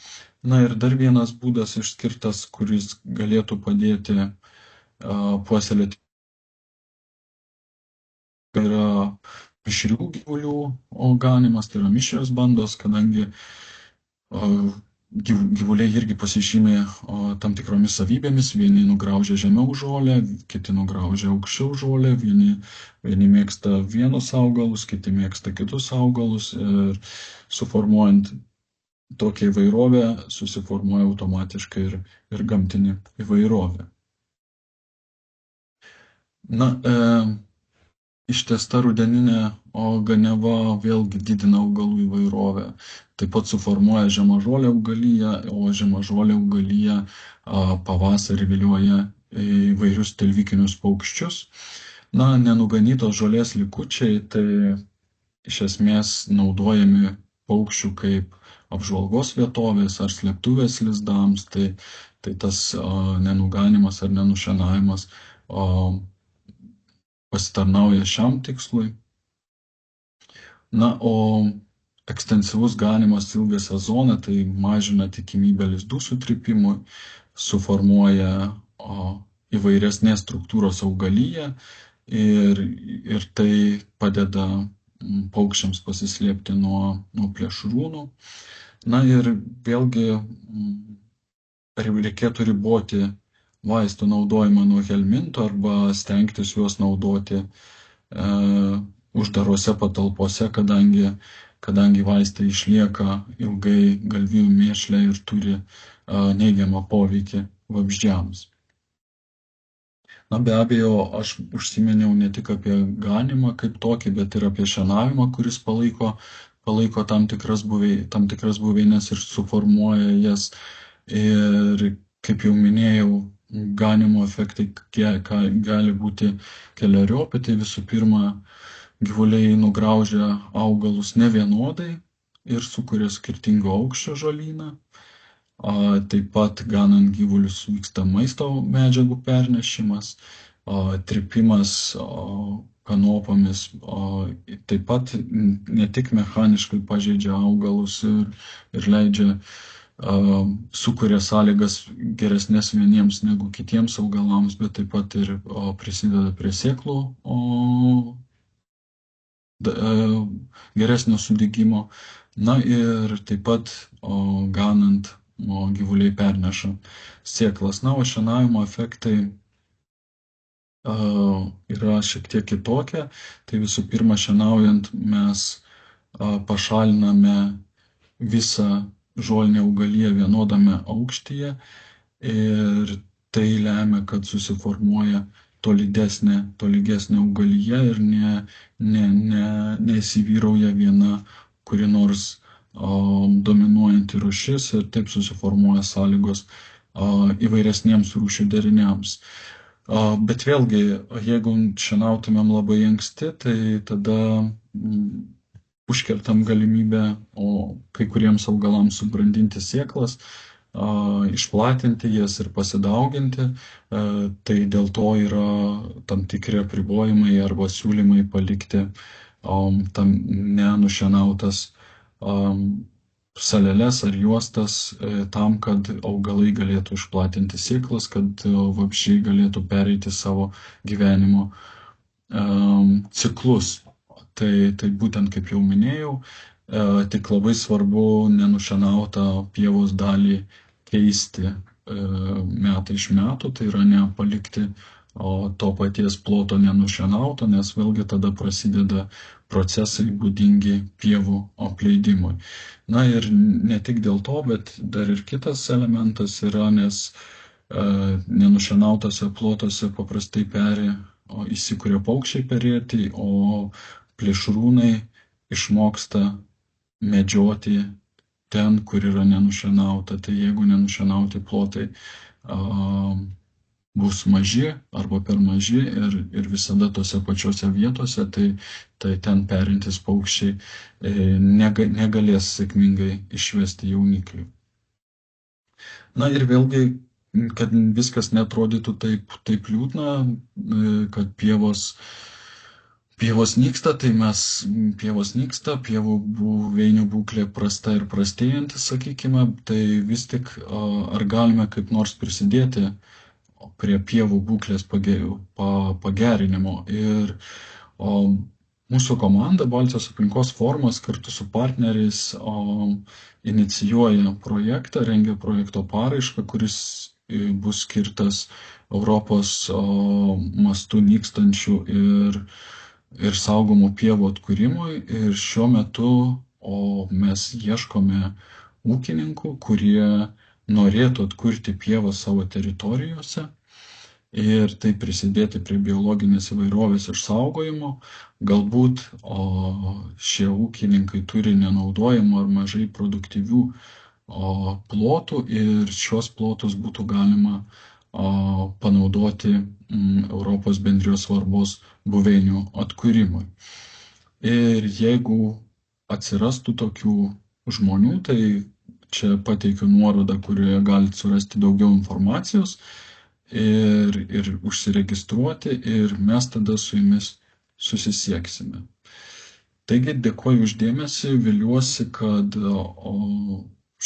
Na ir dar vienas būdas išskirtas, kuris galėtų padėti puoselėti, yra mišrių gyvulių ganymas, tai yra mišrios bandos, kadangi gyvuliai irgi pasižymė tam tikromis savybėmis, vieni nugraužia žemiau žolę, kiti nugraužia aukščiau žolę, vieni mėgsta vienus augalus, kiti mėgsta kitus augalus ir suformuojant tokią įvairovę susiformuoja automatiškai ir gamtinė įvairovė. Na, ištęsta rudeninė ganiava vėlgi didina augalų įvairovę. Taip pat suformuoja žemažolę augaliją, o žemažolė augalija pavasarį vilioja įvairius tilvikinius paukščius. Na, nenuganytos žolės likučiai, tai iš esmės naudojami paukščių kaip apžvalgos vietovės ar slėptuvės lizdams, tai tas nenuganimas ar nenušienavimas pasitarnauja šiam tikslui. Na, o ekstensyvus ganymas ilgą sezoną tai mažina tikimybę lizdų sutrypimui, suformuoja įvairesnės struktūros augaliją ir tai padeda paukščiams pasislėpti nuo plėšrūnų. Na ir vėlgi reikėtų riboti vaistų naudojimą nuo helmintų arba stengtis juos naudoti uždarose patalpose, kadangi vaistai išlieka ilgai galvijų mėšle ir turi neigiamą poveikį vabzdžiams. Na, be abejo, aš užsiminiau ne tik apie ganymą kaip tokį, bet ir apie šienavimą, kuris palaiko tam tikras buveinės ir suformuoja jas. Ir kaip jau minėjau, ganimo efektai gali būti keleriopi. Tai visų pirma, gyvuliai nugraužia augalus nevienodai ir sukuria skirtingo aukščio žolyną. Taip pat ganant gyvulius vyksta maisto medžiagų pernešimas, trypimas kanopomis, taip pat ne tik mechaniškai pažeidžia augalus ir leidžia sukuria sąlygas geresnės vieniems negu kitiems augalams, bet taip pat ir prisideda prie sėklų geresnio sudygimo. Na ir taip pat ganant gyvuliai perneša sėklas. Na, o šienavimo efektai yra šiek tiek kitokie. Tai visų pirma, šienaujant mes pašaliname visą žolinę augaliją vienodame aukštyje ir tai lemia, kad susiformuoja tolygesnė augalija ir neįsivyrauja viena kuri nors dominuojanti rūšis ir taip susiformuoja sąlygos įvairesniems rūšių deriniams. Bet vėlgi, jeigu šienautumėm labai anksti, tai tada užkertam galimybę kai kuriems augalams subrandinti sėklas, išplatinti jas ir pasidauginti. Tai dėl to yra tam tikri apribojimai arba siūlymai palikti tam nenušienautas saleles ar juostas tam, kad augalai galėtų išplatinti sėklas, kad vabzdžiai galėtų pereiti savo gyvenimo ciklus. Tai būtent, kaip jau minėjau, tik labai svarbu nenušienautą pievos dalį keisti metai iš metų, tai yra nepalikti to paties ploto nenušienauto, nes vėlgi tada prasideda procesai būdingi pievų apleidimui. Na ir ne tik dėl to, bet dar ir kitas elementas yra, nes nenušienautose plotose paprastai įsikuria paukščiai perėti, o plėšrūnai išmoksta medžioti ten, kur yra nenušienauta. Tai jeigu nenušienauti plotai bus maži arba per maži ir visada tose pačiose vietose, tai ten perintys paukščiai negalės sėkmingai išvesti jauniklių. Na ir vėlgi, kad viskas neatrodytų taip liūdna, kad pievos nyksta, tai pievos nyksta, pievų buveinių būklė prasta ir prastėjanti, sakykime, tai vis tik ar galime kaip nors prisidėti prie pievų būklės pagerinimo. Ir mūsų komanda Baltijos aplinkos forumas kartu su partneriais inicijuoja projektą, rengia projekto paraišką, kuris bus skirtas Europos mastu nykstančių ir saugomų pievų atkūrimui. Ir šiuo metu mes ieškome ūkininkų, kurie norėtų atkurti pievas savo teritorijose ir taip prisidėti prie biologinės įvairovės išsaugojimo. Galbūt šie ūkininkai turi nenaudojamų ar mažai produktyvių plotų ir šios plotus būtų galima panaudoti Europos bendrijos svarbos buveinių atkūrimui. Ir jeigu atsirastų tokių žmonių, tai čia pateikiu nuorodą, kurioje galite surasti daugiau informacijos ir užsiregistruoti ir mes tada su jumis susisieksime. Taigi dėkoju už dėmesį, viliuosi, kad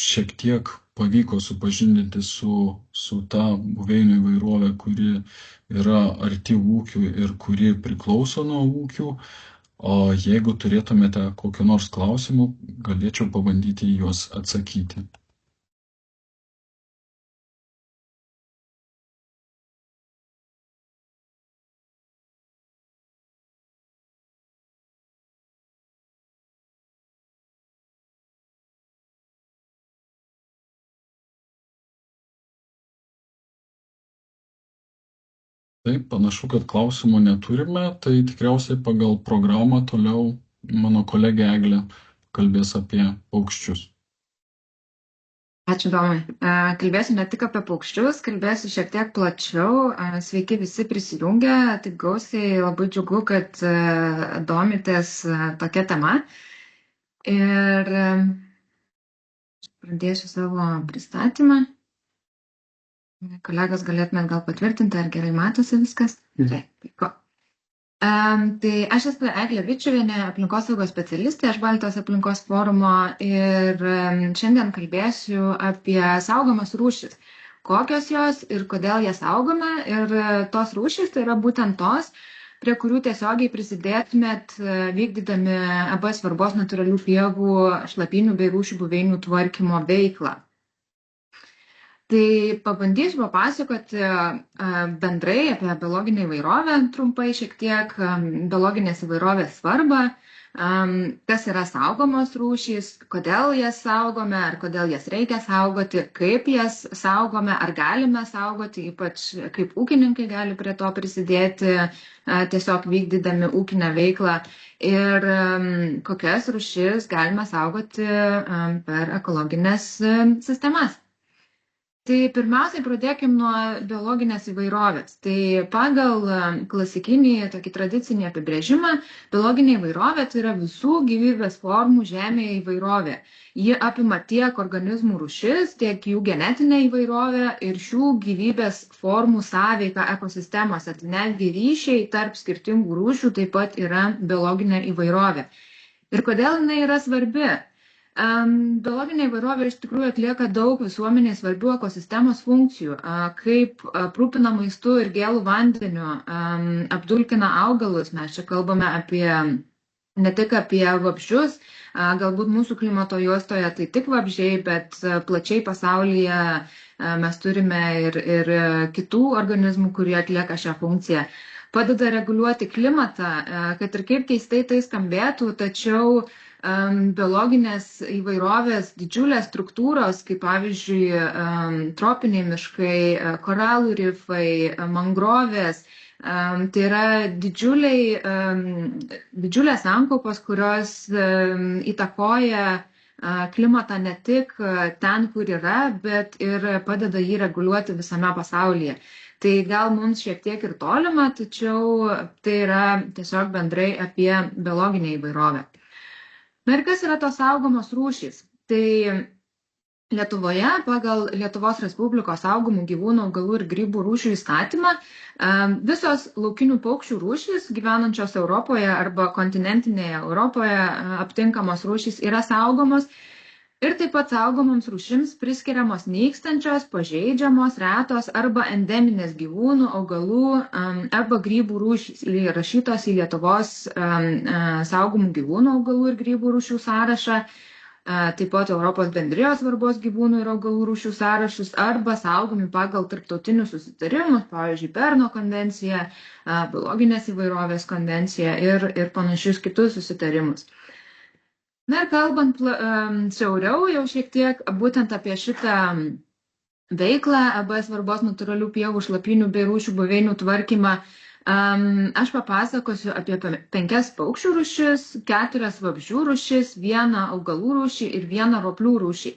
šiek tiek pavyko supažindinti su ta buveinių įvairovė, kuri yra arti ūkių ir kuri priklauso nuo ūkių. O jeigu turėtumėte kokių nors klausimų, galėčiau pabandyti juos atsakyti. Taip, panašu, kad klausimų neturime, tai tikriausiai pagal programą toliau mano kolegė Eglė kalbės apie paukščius. Ačiū, Domai. Kalbėsiu ne tik apie paukščius, kalbėsiu šiek tiek plačiau. Sveiki visi prisijungę, taip gausiai, labai džiugu, kad domitės tokia tema. Ir pradėsiu savo pristatymą. Kolegos, galėtumėt gal patvirtinti, ar gerai matosi viskas? Gerai, puiku. Tai aš esu Eglė Vičiuvienė, aplinkosaugos specialistė iš Baltijos aplinkos forumo ir šiandien kalbėsiu apie saugomas rūšis. Kokios jos ir kodėl jas saugome. Ir tos rūšis tai yra būtent tos, prie kurių tiesiogiai prisidėtumėt vykdydami AB svarbos natūralių pievų, šlapynių bei rūšių buveinių tvarkymo veiklą. Tai pabandysiu papasakoti bendrai apie biologinę įvairovę, trumpai šiek tiek biologinės įvairovės svarbą, kas yra saugomos rūšys, kodėl jas saugome, ar kodėl jas reikia saugoti, kaip jas saugome, ar galime saugoti, ypač kaip ūkininkai gali prie to prisidėti, tiesiog vykdydami ūkinę veiklą ir kokias rūšis galime saugoti per ekologinės sistemas. Tai pirmiausiai pradėkim nuo biologinės įvairovės. Tai pagal klasikinį, tokį tradicinį apibrėžimą, biologinė įvairovė tai yra visų gyvybės formų Žemėje įvairovė. Ji apima tiek organizmų rūšis, tiek jų genetinę įvairovę ir šių gyvybės formų sąveiką ekosistemose. Tai netgi ryšiai tarp skirtingų rūšių taip pat yra biologinė įvairovė. Ir kodėl jinai yra svarbi? Biologinė įvairovė iš tikrųjų atlieka daug visuomeniai svarbių ekosistemos funkcijų, kaip aprūpina maistu ir gėlų vandeniu, apdulkina augalus. Mes čia kalbame ne tik apie vabzdžius, galbūt mūsų klimato juostoje tai tik vabzdžiai, bet plačiai pasaulyje mes turime ir kitų organizmų, kurie atlieka šią funkciją. Padeda reguliuoti klimatą, kad ir kaip keistai tai skambėtų, tačiau biologinės įvairovės didžiulės struktūros, kaip pavyzdžiui tropiniai miškai, koralų rifai, mangrovės, tai yra didžiulės sankaupos, kurios įtakoja klimatą ne tik ten, kur yra, bet ir padeda jį reguliuoti visame pasaulyje. Tai gal mums šiek tiek ir tolima, tačiau tai yra tiesiog bendrai apie biologinę įvairovę. Na ir kas yra tos saugomos rūšys? Tai Lietuvoje pagal Lietuvos Respublikos saugomų gyvūnų, augalų ir grybų rūšių įstatymą visos laukinių paukščių rūšys gyvenančios Europoje arba kontinentinėje Europoje aptinkamos rūšys yra saugomos ir taip pat saugomoms rūšims priskiriamos nykstančios, pažeidžiamos, retos arba endeminės gyvūnų, augalų arba grybų rūšys įrašytos į Lietuvos saugomų gyvūnų, augalų ir grybų rūšių sąrašą, taip pat Europos bendrijos svarbos gyvūnų ir augalų rūšių sąrašus arba saugomi pagal tarptautinius susitarimus, pavyzdžiui, Berno konvencija, biologinės įvairovės konvencija ir panašius kitus susitarimus. Na ir kalbant siauriau jau šiek tiek būtent apie šitą veiklą, AB svarbos natūralių pievų, šlapynių bei rūšių buveinių tvarkymą, aš papasakosiu apie 5 paukščių rūšis, 4 vabzdžių rūšis, 1 augalų rūšį ir 1 roplių rūšį.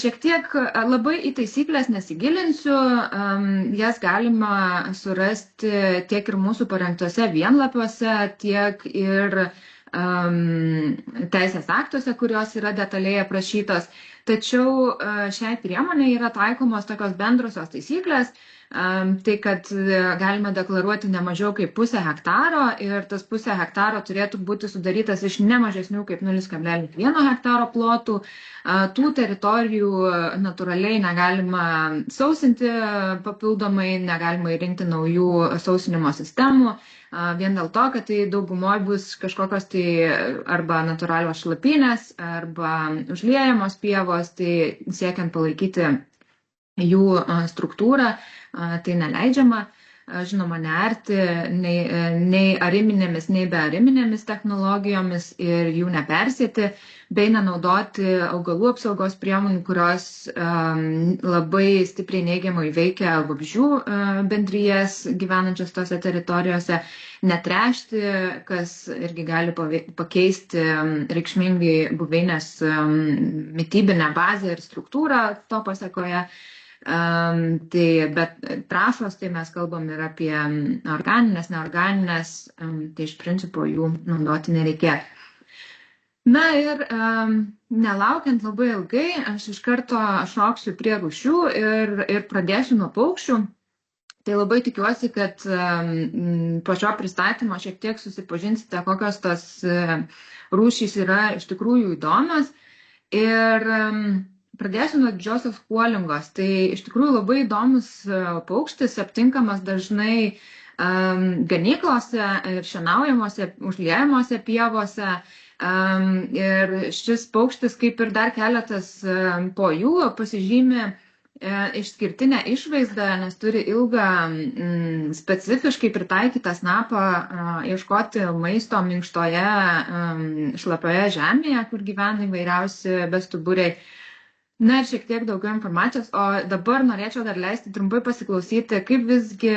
Šiek tiek labai į taisyklės nesigilinsiu, jas galima surasti tiek ir mūsų parengtose vienlapiuose, tiek ir teisės aktuose, kurios yra detaliai aprašytos. Tačiau šiai priemonė yra taikomos tokios bendrosios taisyklės, tai kad galime deklaruoti ne mažiau kaip 0,5 hektaro ir tas 0,5 hektaro turėtų būti sudarytas iš ne mažesnių kaip 0,1 hektaro plotų. Tų teritorijų natūraliai negalima sausinti papildomai, negalima įrengti naujų sausinimo sistemų, vien dėl to, kad tai daugumoje bus kažkokios tai arba natūralios šlapynės, arba užliejamos pievos, tai siekiant palaikyti jų struktūrą, tai neleidžiama. žinoma, nearti nei ariminėmis, nei beariminėmis technologijomis ir jų nepersėti, bei nenaudoti augalų apsaugos priemonių, kurios labai stipriai neigiamai veikia vabzdžių bendrijas gyvenančias tose teritorijose, netręšti, kas irgi gali pakeisti reikšmingai buveinės mitybinę bazę ir struktūrą to pasekoje. Bet trąšos, tai mes kalbam ir apie organinės, neorganinės, tai iš principo jų naudoti nereikėtų. Na ir nelaukiant labai ilgai, aš iš karto šoksiu prie rūšių ir pradėsiu nuo paukščių. Tai labai tikiuosi, kad po šio pristatymo šiek tiek susipažinsite, kokios tos rūšys yra iš tikrųjų įdomios. Ir pradėsiu nuo didžiosios kuolingos. Tai iš tikrųjų labai įdomus paukštis, aptinkamas dažnai ganyklose ir šienaujamuose, užliejamuose pievose. Ir šis paukštis, kaip ir dar keletas po jų, pasižymi išskirtinę išvaizdą, nes turi ilgą specifiškai pritaikytą snapą ieškoti maisto minkštoje šlapioje žemėje, kur gyvena įvairiausi bestuburiai. Na ir šiek tiek daugiau informacijos, o dabar norėčiau dar leisti trumpai pasiklausyti, kaip visgi,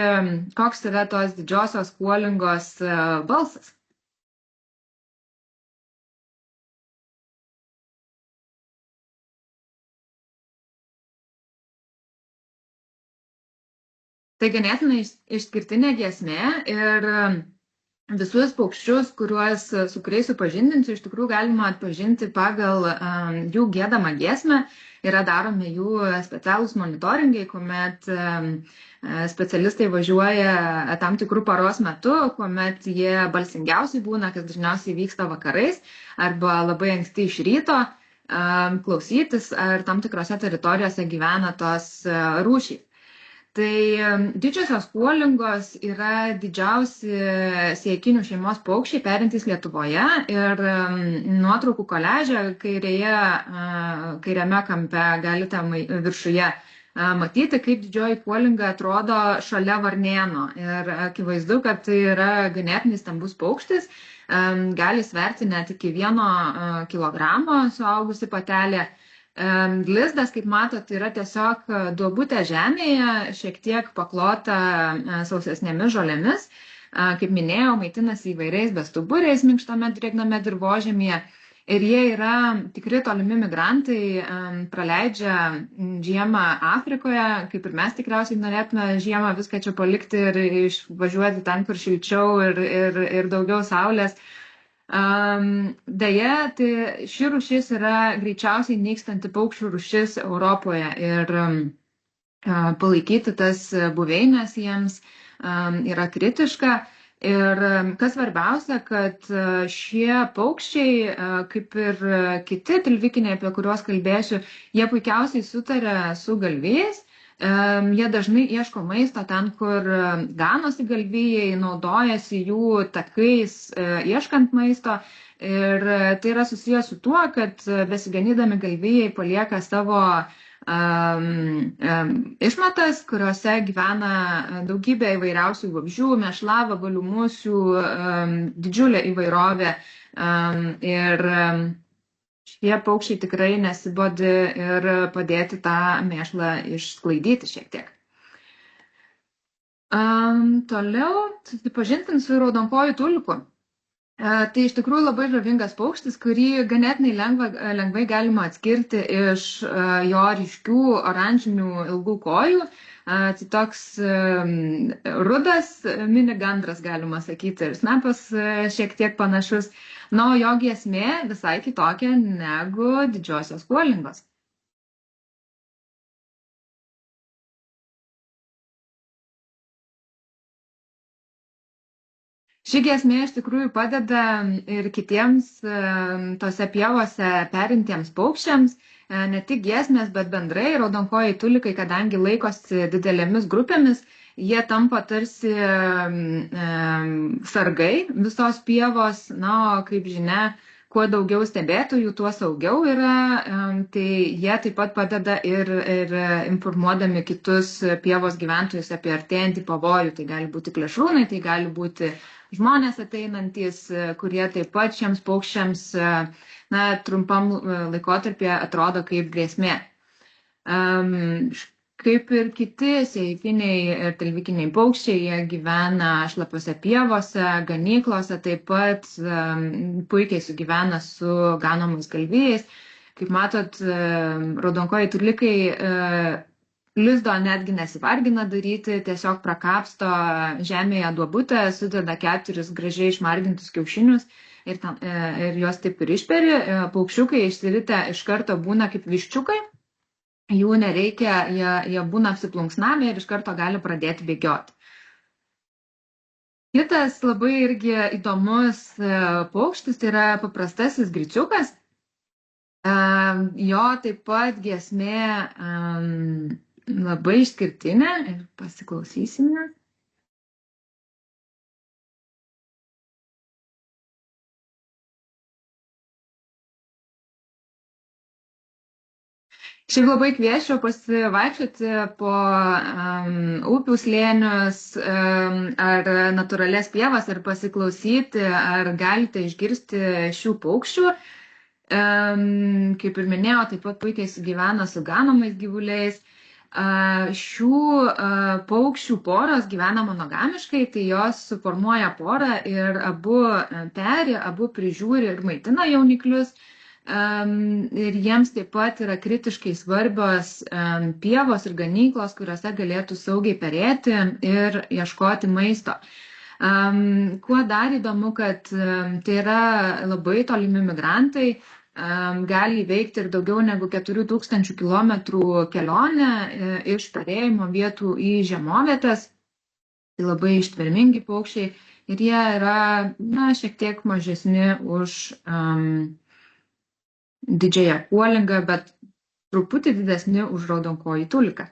koks yra tos didžiosios kuolingos balsas. Tai ganėtinai išskirtinė giesmė ir visus paukščius, su kuriais supažindinsiu, iš tikrųjų galima atpažinti pagal jų giedamą giesmę. Yra daromi jų specialūs monitoringai, kuomet specialistai važiuoja tam tikrų paros metu, kuomet jie balsingiausiai būna, kas dažniausiai vyksta vakarais arba labai anksti iš ryto, klausytis, ar tam tikrose teritorijose gyvena tos rūšys. Tai didžiosios kuolingos yra didžiausi siekinių šeimos paukščiai perintys Lietuvoje ir nuotraukų koliaže kairiame kampe galite viršuje matyti, kaip didžioji kuolinga atrodo šalia varnėno. Ir akivaizdu, kad tai yra ganėtinai stambus paukštis, gali sverti net iki 1 kilogramo suaugusi patelė. Lizdas, kaip matot, yra tiesiog duobutė žemėje, šiek tiek paklota sausesnėmis žolėmis. Kaip minėjau, maitinasi įvairiais bestuburiais minkštame drėgname dirvožemyje. Ir jie yra tikri tolimi migrantai, praleidžia žiemą Afrikoje, kaip ir mes tikriausiai norėtume žiemą viską čia palikti ir išvažiuoti ten, kur šilčiau ir daugiau saulės. Deja, tai ši rūšis yra greičiausiai nykstanti paukščių rūšis Europoje ir palaikyti tas buveinės jiems yra kritiška. Ir kas svarbiausia, kad šie paukščiai, kaip ir kiti tilvikiniai, apie kuriuos kalbėsiu, jie puikiausiai sutarė su galvijais. Jie dažnai ieško maisto ten, kur ganosi galvijai, naudojasi jų takais ieškant maisto. Ir tai yra susijęs su tuo, kad besiganydami galvijai palieka savo išmatas, kuriuose gyvena daugybė įvairiausių vabzdžių, mėšlavabalių, musių, didžiulė įvairovė. Ir šie paukščiai tikrai nesibodi ir padėti tą mėšlą išsklaidyti šiek tiek. Toliau susipažintim su raudonkojų tuliku. Tai iš tikrųjų labai žavingas paukštis, kurį ganėtinai lengvai galima atskirti iš jo ryškių oranžinių ilgų kojų. Tai toks rudas minigandras, galima sakyti, ir snapas šiek tiek panašus. Na, o jo giesmė visai kitokia negu didžiosios kuolingos. Ši giesmė iš tikrųjų padeda ir kitiems tose pievose perintiems paukščiams, ne tik giesmės, bet bendrai raudonkojai tulikai, kadangi laikosi didelėmis grupėmis, jie tampa tarsi sargai visos pievos. Na, o kaip žinia, kuo daugiau stebėtojų, tuo saugiau yra, tai jie taip pat padeda ir informuodami kitus pievos gyventojus apie artėjantį pavojų. Tai gali būti plėšrūnai, tai gali būti žmonės ateinantys, kurie taip pat šiems paukščiams trumpam laikotarpyje atrodo kaip grėsmė. Kaip ir kiti sėjikiniai ir tilvikiniai paukščiai, jie gyvena šlapiose pievose, ganyklose, taip pat puikiai sugyvena su ganomais galvijais. Kaip matot, raudonkojai tilvikai lizdo netgi nesivargina daryti, tiesiog prakapsto žemėje duobutę, sudeda 4 gražiai išmargintus kiaušinius ir juos taip ir išperi. Paukščiukai išsiritę iš karto būna kaip viščiukai. Jų nereikia, jie būna apsiplunksnami ir iš karto gali pradėti bėgioti. Kitas labai irgi įdomus paukštis tai yra paprastasis griciukas. Jo taip pat giesmė labai išskirtinė ir pasiklausysime. Šiaip labai kviečiu pasivaikščioti po upių slėnius ar natūralias pievas ir pasiklausyti, ar galite išgirsti šių paukščių. Kaip ir minėjau, taip pat puikiai sugyvena su ganomais gyvuliais. Šių paukščių poros gyvena monogamiškai, tai jos suformuoja porą ir abu peri, abu prižiūri ir maitina jauniklius. Ir jiems taip pat yra kritiškai svarbios pievos ir ganyklos, kuriuose galėtų saugiai perėti ir ieškoti maisto. Kuo dar įdomu, kad tai yra labai tolimi migrantai, gali įveikti ir daugiau negu 4000 kilometrų kelionę iš perėjimo vietų į žiemovietes. Tai labai ištvermingi paukščiai ir jie yra šiek tiek mažesni už didžiąją kuolingą, bet truputį didesni už raudonkojį tuliką.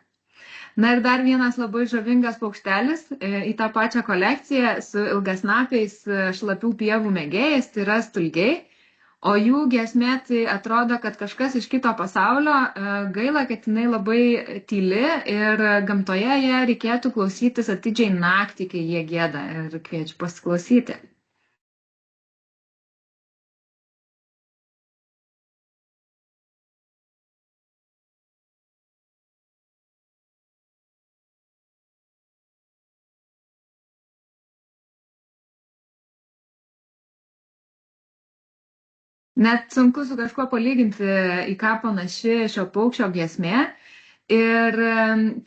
Na ir dar vienas labai žavingas paukštelis į tą pačią kolekciją su ilgasnapiais šlapių pievų mėgėjais, tai yra stulgiai, o jų giesmė tai atrodo, kad kažkas iš kito pasaulio, gaila, kad jinai labai tyli ir gamtoje ją reikėtų klausytis atidžiai naktį, kai jie gieda, ir kviečiu pasiklausyti. Net sunku su kažkuo palyginti, į ką panaši šio paukščio giesmė. Ir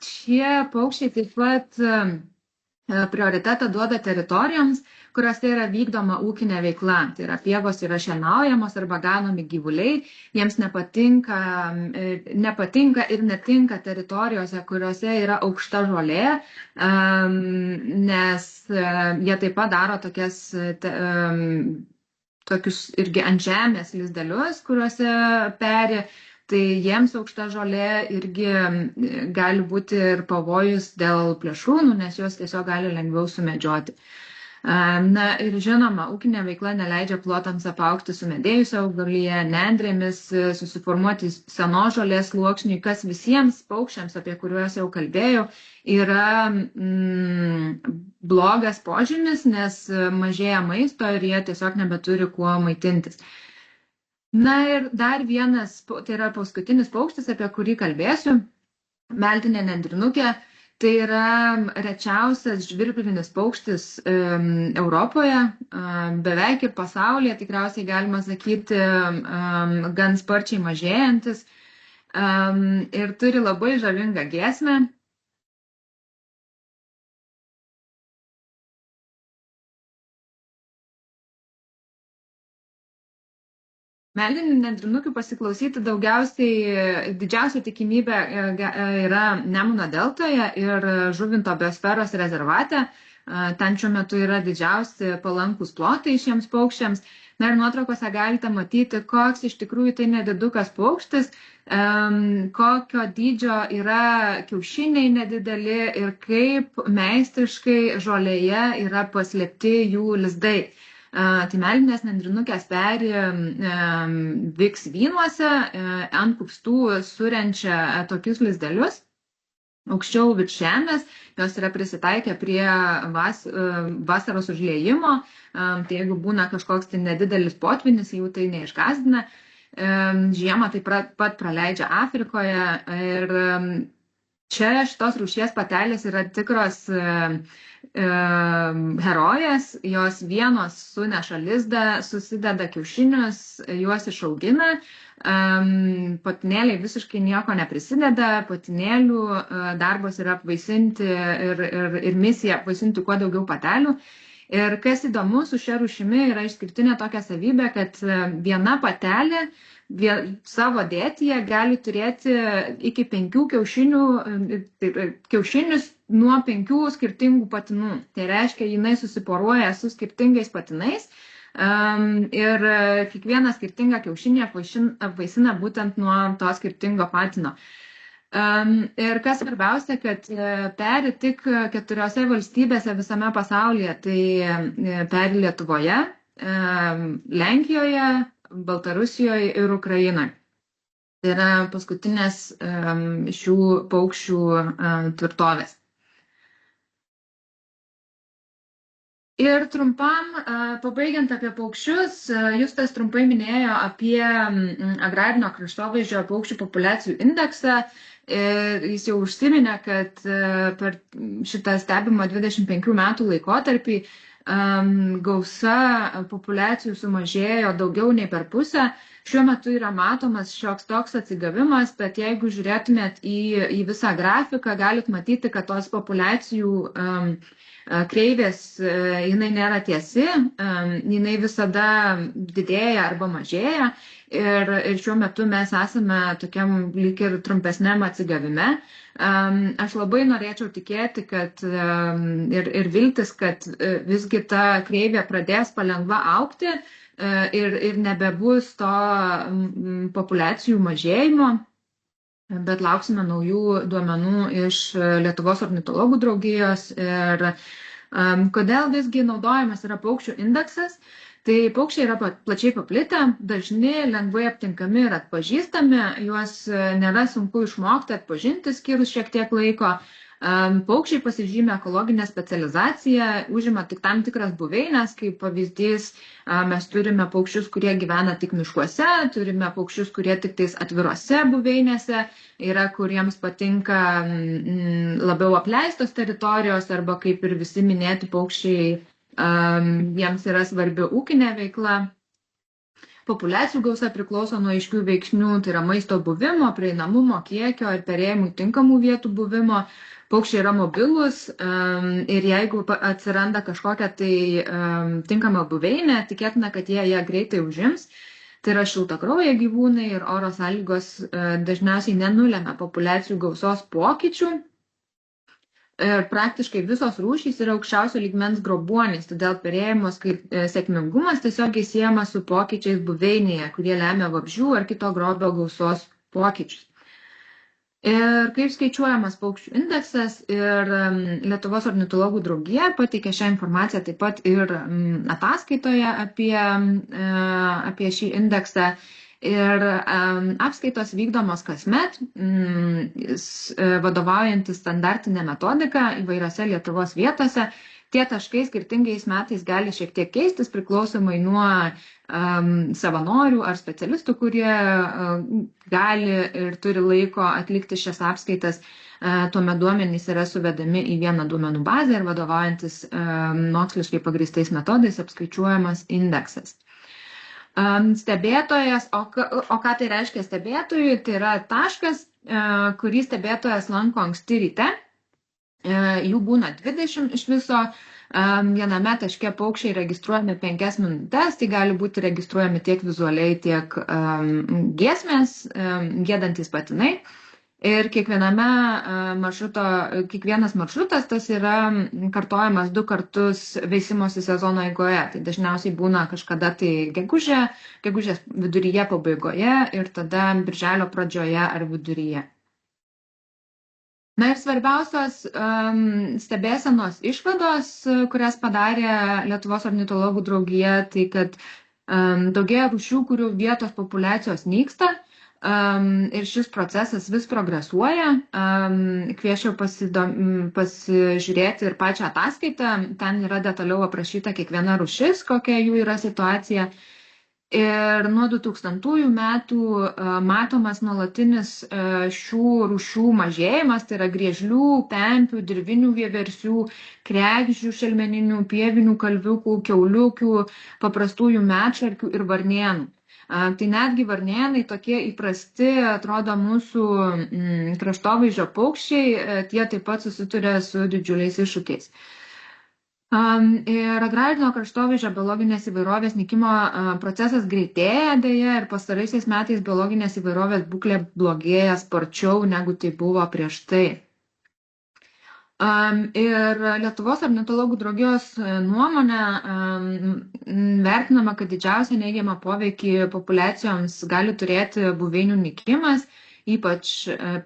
šie paukščiai taip pat prioritetą duoda teritorijoms, kuriuose yra vykdoma ūkinė veikla. Tai yra pievos yra šienaujamos arba ganomi gyvuliai. Jiems nepatinka ir netinka teritorijose, kuriuose yra aukšta žolė, nes jie taip pat daro tokius irgi ant žemės lizdelius, kuriuose peri, tai jiems aukšta žolė irgi gali būti ir pavojus dėl plėšrūnų, nes juos tiesiog gali lengviau sumedžioti. Na ir žinoma, ūkinė veikla neleidžia plotams apaugti sumedėjusią augaliją, nendrėmis, susiformuoti senos žolės sluoksniui, kas visiems paukščiams, apie kuriuos jau kalbėjau, yra blogas požymis, nes mažėja maisto ir jie tiesiog nebeturi kuo maitintis. Na ir dar vienas, tai yra paskutinis paukštis, apie kurį kalbėsiu, meltinė nendrinukė. Tai yra rečiausias žvirblinis paukštis Europoje, beveik ir pasaulyje, tikriausiai galima sakyti, gan sparčiai mažėjantis ir turi labai žavingą giesmę. Meltinių nendrinukių pasiklausyti didžiausia tikimybė yra Nemuno deltoje ir Žuvinto biosferos rezervate. Ten šiuo metu yra didžiausi palankūs plotai šiems paukščiams. Na ir nuotraukose galite matyti, koks iš tikrųjų tai nedidukas paukštis, kokio dydžio yra kiaušiniai nedideli ir kaip meistriškai žolėje yra paslėpti jų lizdai. Tai melinės nendrinukės peri viksvynuose, ant kupstų surenčia tokius lizdelius aukščiau virš žemės, jos yra prisitaikę prie vasaros užliejimo, tai jeigu būna kažkoks tai nedidelis potvynis, jų tai neišgąsdina. Žiemą taip pat praleidžia Afrikoje ir čia šitos rūšies patelės yra tikros herojės, jos vienos suneša lizdą, susideda kiaušinius, juos išaugina, patinėliai visiškai nieko neprisideda, patinėlių darbas yra apvaisinti ir misija apvaisinti kuo daugiau patelių. Ir kas įdomu, su šia rūšimi yra išskirtinė tokia savybė, kad viena patelė savo dėtyje gali turėti iki 5 kiaušinius nuo 5 skirtingų patinų. Tai reiškia, jinai susiporuoja su skirtingais patinais ir kiekvieną skirtingą kiaušinį apvaisina būtent nuo to skirtingo patino. Ir kas svarbiausia, kad peri tik 4 valstybėse visame pasaulyje, tai peri Lietuvoje, Lenkijoje, Baltarusijoje ir Ukrainoje. Tai yra paskutinės šių paukščių tvirtovės. Ir trumpam, pabaigiant apie paukščius, Justas trumpai minėjo apie agrarinio kraštovaizdžio paukščių populiacijų indeksą. Jis jau užsiminė, kad per šitą stebimą 25 metų laikotarpį gausa populiacijų sumažėjo daugiau nei per pusę. Šiuo metu yra matomas šioks toks atsigavimas, bet jeigu žiūrėtumėt į visą grafiką, galit matyti, kad tos populiacijų kreivės, jinai nėra tiesi, jinai visada didėja arba mažėja ir šiuo metu mes esame tokiam lyg ir trumpesniam atsigavime. Aš labai norėčiau tikėti, kad ir viltis, kad visgi ta kreivė pradės palengva augti ir nebebus to populiacijų mažėjimo. Bet lauksime naujų duomenų iš Lietuvos ornitologų draugijos ir kodėl visgi naudojamas yra paukščių indeksas. Tai paukščiai yra plačiai paplitę, dažni, lengvai aptinkami ir atpažįstami, juos nėra sunku išmokti atpažinti skyrus šiek tiek laiko. Paukščiai pasižymė ekologinę specializaciją, užima tik tam tikras buveinės, kaip pavyzdys mes turime paukščius, kurie gyvena tik miškuose, turime paukščius, kurie tik tais atvirose buveinėse, yra kuriems patinka labiau apleistos teritorijos arba kaip ir visi minėti paukščiai, jiems yra svarbi ūkinė veikla. Populiacijų gausa priklauso nuo aiškių veiksnių, tai yra maisto buvimo, prieinamumo, kiekio ir perėjimui tinkamų vietų buvimo. Paukščiai yra mobilūs ir jeigu atsiranda kažkokia tai tinkama buveinė, tikėtina, kad jie ją greitai užims. Tai yra šiltakraujai gyvūnai ir oro sąlygos dažniausiai nenulemia populiacijų gausos pokyčių. Ir praktiškai visos rūšys yra aukščiausio lygmens grobuonys, todėl perėjimo sėkmingumas tiesiogiai siejamas su pokyčiais buveinėje, kurie lemia vabzdžių ar kito grobio gausos pokyčius. Ir kaip skaičiuojamas paukščių indeksas ir Lietuvos ornitologų draugija pateikė šią informaciją taip pat ir ataskaitoje apie šį indeksą. Ir apskaitos vykdomos kasmet, vadovaujantis standartinė metodika įvairiose Lietuvos vietose. Tie taškai skirtingais metais gali šiek tiek keistis priklausomai nuo savanorių ar specialistų, kurie gali ir turi laiko atlikti šias apskaitas. Tuomet duomenys yra suvedami į vieną duomenų bazę ir vadovaujantis moksliškai pagrįstais metodais apskaičiuojamas indeksas. Stebėtojas, o ką tai reiškia stebėtojui, tai yra taškas, kurį stebėtojas lanko anksti ryte. Jų būna 20 iš viso, viename taške paukščiai registruojami 5 minutes, tai gali būti registruojami tiek vizualiai, tiek giesmės, giedantys patinai. Ir kiekvienas maršrutas tas yra kartojamas 2 kartus veisimosi sezono eigoje. Tai dažniausiai būna kažkada tai gegužės viduryje pabaigoje ir tada birželio pradžioje ar viduryje. Na ir svarbiausios stebėsenos išvados, kurias padarė Lietuvos ornitologų draugija, tai kad daugėja rūšių, kurių vietos populiacijos nyksta ir šis procesas vis progresuoja. Kvieščiau pasižiūrėti ir pačią ataskaitą, ten yra detaliau aprašyta kiekviena rūšis, kokia jų yra situacija. Ir nuo 2000 metų matomas nuolatinis šių rūšių mažėjimas, tai yra griežlių, pempių, dirvinių vieversių, kregždžių, šelmeninių, pievinių kalviukų, kiauliukių, paprastųjų medšarkių ir varnėnų. Tai netgi varnėnai tokie įprasti, atrodo, mūsų kraštovaizdžio paukščiai, tie taip pat susituria su didžiuliais iššūkiais. Ir agrarinio kraštovaizdžio biologinės įvairovės nykimo procesas greitėja dėja ir pastaraisiais metais biologinės įvairovės būklė blogėja sparčiau negu tai buvo prieš tai. Ir Lietuvos ornitologų draugijos nuomonė vertinama, kad didžiausią neigiamą poveikį populiacijoms gali turėti buveinių nykimas, ypač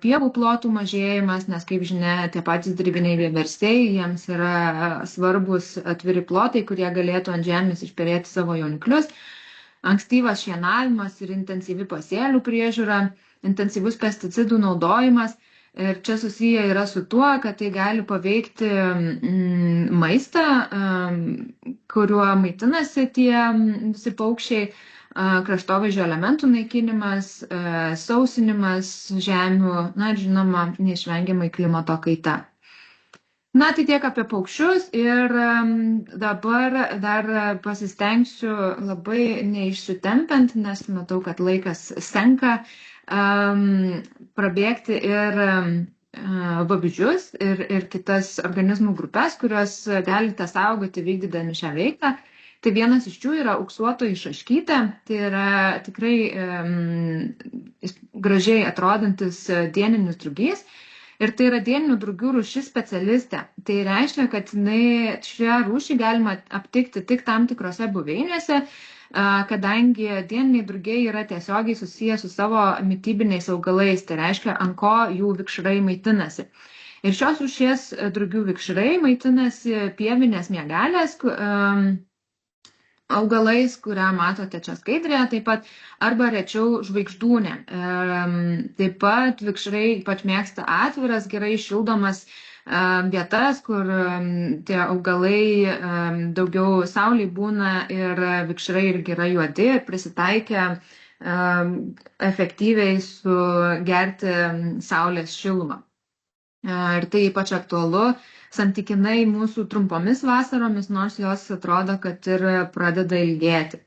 pievų plotų mažėjimas, nes, kaip žinia, tie patys dirviniai vieversiai, jiems yra svarbus atviri plotai, kurie galėtų ant žemės išperėti savo jauniklius. Ankstyvas šienavimas ir intensyvi pasėlių priežiūra, intensyvus pesticidų naudojimas. Ir čia susiję yra su tuo, kad tai gali paveikti maistą, kuriuo maitinasi tie visi paukščiai, kraštovaizdžio elementų naikinimas, sausinimas žemių, na ir žinoma, neišvengiamai klimato kaita. Na, tai tiek apie paukščius ir dabar dar pasistengsiu labai neišsitempiant, nes matau, kad laikas senka, prabėgti ir vabzdžius ir kitas organizmų grupės, kurios galite saugoti vykdydami šią veiklą. Tai vienas iš jų yra uksuotoji šaškytė, tai yra tikrai gražiai atrodantis dieninis drugys. Ir tai yra dieninių drugių rūšis specialistė. Tai reiškia, kad šią rūšį galima aptikti tik tam tikrose buveinėse, kadangi dieniniai drugiai yra tiesiogiai susiję su savo mitybiniais augalais, tai reiškia, ant ko jų vikšrai maitinasi. Ir šios rūšies drugių vikšrai maitinasi pievinės miegalės augalais, kurią matote čia skaidrėje, taip pat arba rečiau žvaigždūnė. Taip pat vikšrai ypač mėgsta atviras, gerai šildomas vietas, kur tie augalai daugiau saulėj būna ir vikšrai irgi yra juodi ir prisitaikę efektyviai sugerti saulės šilumą. Ir tai ypač aktualu santykinai mūsų trumpomis vasaromis, nors jos atrodo, kad ir pradeda ilgėti.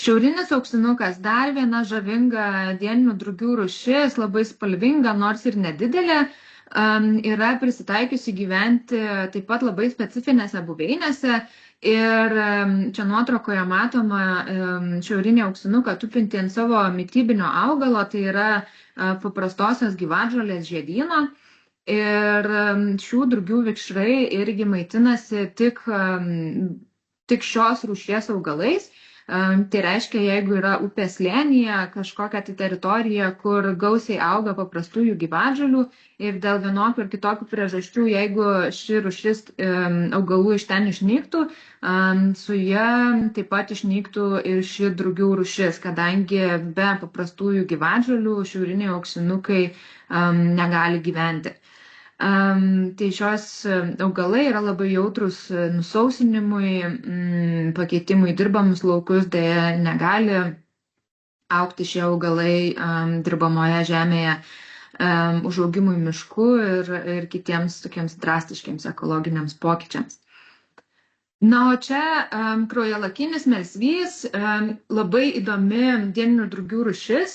Šiaurinis auksinukas dar viena žavinga dieninių drugių rūšis, labai spalvinga, nors ir nedidelė, yra prisitaikiusi gyventi taip pat labai specifinėse buveinėse. Ir čia nuotraukoje matoma šiaurinį auksinuką tupinti ant savo mitybinio augalo, tai yra paprastosios gyvatžolės žiedyno. Ir šių drugių vikšrai irgi maitinasi tik šios rūšies augalais. Tai reiškia, jeigu yra upės slėnyje kažkokia tai teritorija, kur gausiai auga paprastųjų gyvatžolių ir dėl vienokių ir kitokių priežasčių, jeigu ši rūšis augalų iš ten išnyktų, su ja taip pat išnyktų ir ši drugių rūšis, kadangi be paprastųjų gyvatžolių šiauriniai auksinukai negali gyventi. Tai šios augalai yra labai jautrus nusausinimui, pakeitimui dirbamus laukus, dėja negali augti šie augalai dirbamoje žemėje, užaugimui miškų ir kitiems tokiems drastiškiams ekologiniams pokyčiams. Na, o čia kraujalakinis melsvys, labai įdomi dieninių drugių rūšis.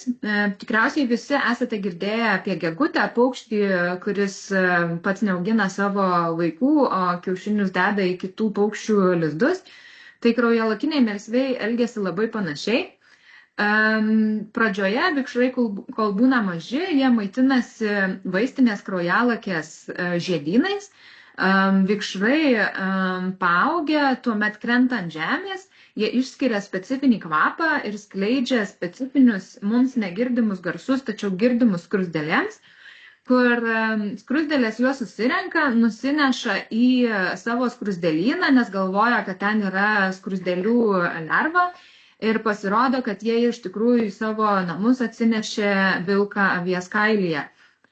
Tikriausiai visi esate girdėję apie gegutę, paukštį, kuris pats neaugina savo vaikų, o kiaušinius deda į kitų paukščių lizdus. Tai kraujalakiniai melsviai elgiasi labai panašiai. Pradžioje vikšrai, kol būna maži, jie maitinasi vaistinės kraujalakės žiedynais. Vikšrai paaugę, tuomet krenta ant žemės, jie išskiria specifinį kvapą ir skleidžia specifinius mums negirdimus garsus, tačiau girdimus skruzdėlėms. kur skruzdėlės juos susirenka, nusineša į savo skruzdėlyną, nes galvoja, kad ten yra skruzdėlių lerva. Ir pasirodo, kad jie iš tikrųjų į savo namus atsinešė vilką avies kailyje.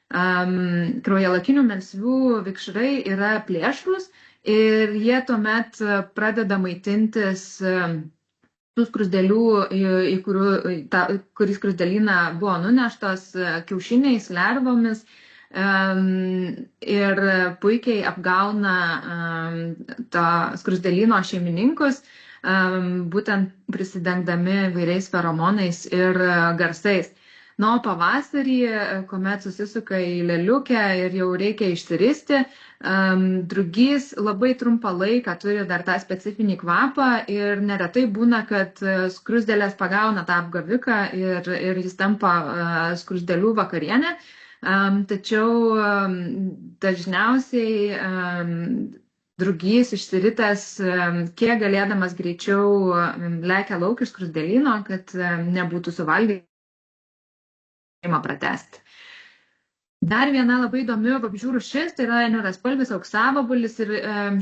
Kraujalakinių melsvių vikšrai yra plėšrūs ir jie tuomet pradeda maitintis tų skruzdėlių, kurį skruzdėlyną buvo nuneštos, kiaušiniais, lervomis ir puikiai apgauna to skruzdėlyno šeimininkus, būtent prisidengdami vairiais feromonais ir garsais. Na, o pavasarį, kuomet susisuka į lėliukę ir jau reikia išsiristi, drugys labai trumpą laiką turi dar tą specifinį kvapą ir neretai būna, kad skruzdėlės pagauna tą apgaviką ir jis tampa skruzdėlių vakarienė. Tačiau dažniausiai drugys išsiritęs, kiek galėdamas greičiau lekia lauk iš skruzdėlyno, kad nebūtų suvalgyti pratęsti. Dar viena labai įdomi vabzdžių rūšis, tai yra niauraspalvis auksavabalis ir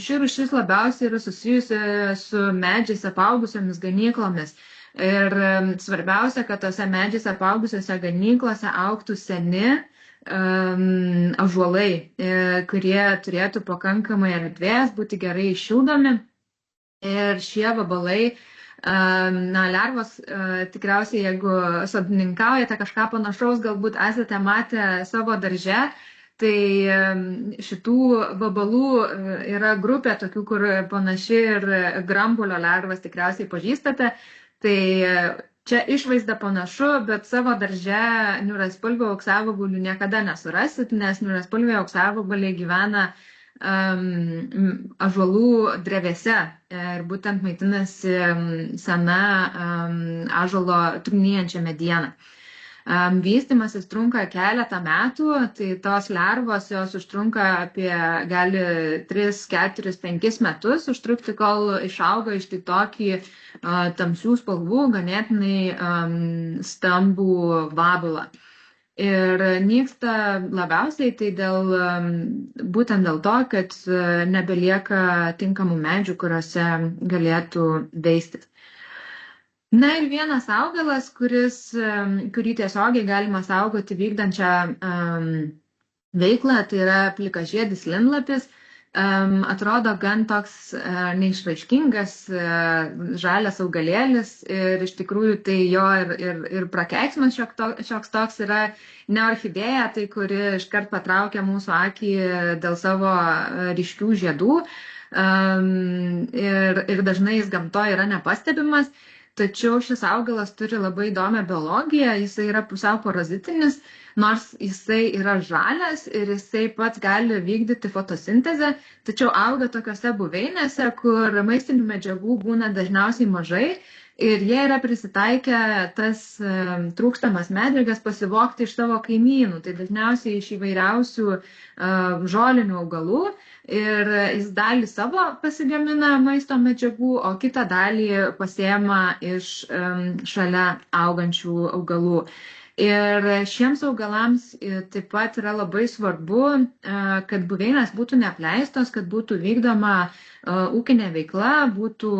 ši rūšis labiausiai yra susijusi su medžiais apaugusiomis ganyklomis. Ir svarbiausia, kad tose medžiais apaugusiose ganyklose augtų seni ąžuolai, kurie turėtų pakankamai erdvės, būti gerai šildomi. Ir šie vabalai, lervos, tikriausiai, jeigu sodininkaujate kažką panašaus, galbūt esate matę savo darže, tai šitų vabalų yra grupė tokių, kur panaši ir grambulio lervas tikriausiai pažįstate. Tai čia išvaizda panašu, bet savo darže niauraspalvių auksavabalių niekada nesurasit, nes niauraspalviai auksavabaliai gyvena ąžuolų drevėse ir būtent maitinasi sena ąžuolo trūnijančią medieną. Vystymasis trunka keletą metų, tai tos lervos jos užtrunka gali 3, 4, 5 metus užtrukti, kol išauga iš tokį tamsių spalvų, ganėtinai stambų vabalą. Ir nyksta labiausiai tai būtent dėl to, kad nebelieka tinkamų medžių, kuriuose galėtų veistis. Na ir vienas augalas, kurį tiesiogiai galima saugoti vykdančią veiklą, tai yra plikažiedis linlapis. Atrodo gan toks neišraiškingas žalias augalėlis ir iš tikrųjų tai jo ir prakeiksmas šioks toks yra ne orchidėja, tai kuri iškart patraukia mūsų akį dėl savo ryškių žiedų ir dažnai jis gamtoje yra nepastebimas. Tačiau šis augalas turi labai įdomią biologiją, jisai yra pusiau parazitinis, nors jisai yra žalias ir jisai pats gali vykdyti fotosintezę, tačiau auga tokiose buveinėse, kur maistinių medžiagų būna dažniausiai mažai ir jie yra prisitaikę tas trūkstamas medžiagas pasivogti iš savo kaimynų, tai dažniausiai iš įvairiausių žolinių augalų. Ir jis dalį savo pasigamina maisto medžiagų, o kitą dalį pasiema iš šalia augančių augalų. Ir šiems augalams taip pat yra labai svarbu, kad buveinės būtų neapleistos, kad būtų vykdoma ūkinė veikla, būtų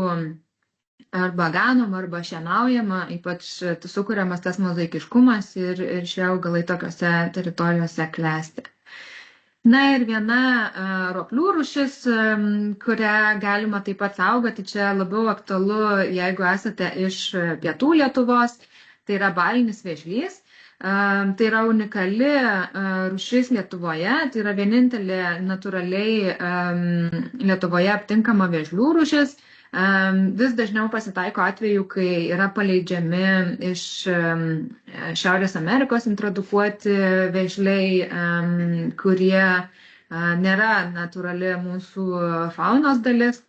arba ganoma, arba šienaujama, ypač sukuriamas tas mozaikiškumas ir šie augalai tokiose teritorijose klesti. Na ir viena roplių rūšis, kurią galima taip pat saugoti, čia labiau aktualu, jeigu esate iš pietų Lietuvos, tai yra balinis vėžlys. Tai yra unikali rūšis Lietuvoje, tai yra vienintelė natūraliai Lietuvoje aptinkama vėžlių rūšis. Vis dažniau pasitaiko atveju, kai yra paleidžiami iš Šiaurės Amerikos introdukuoti vėžliai, kurie nėra natūrali mūsų faunos dalis.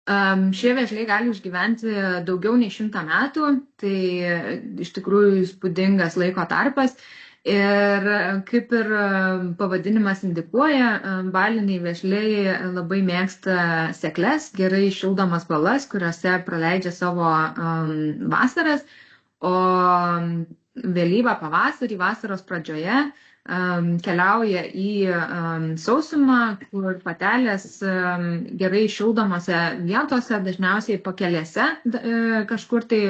Šie vėžliai gali išgyventi daugiau nei 100 metų, tai iš tikrųjų įspūdingas laiko tarpas. Ir kaip ir pavadinimas indikuoja, baliniai vėžliai labai mėgsta sekles, gerai šildomas balas, kuriuose praleidžia savo vasaras, o vėlyvą pavasarį, vasaros pradžioje keliauja į sausumą, kur patelės gerai šildomose vietose, dažniausiai pakelėse, kažkur tai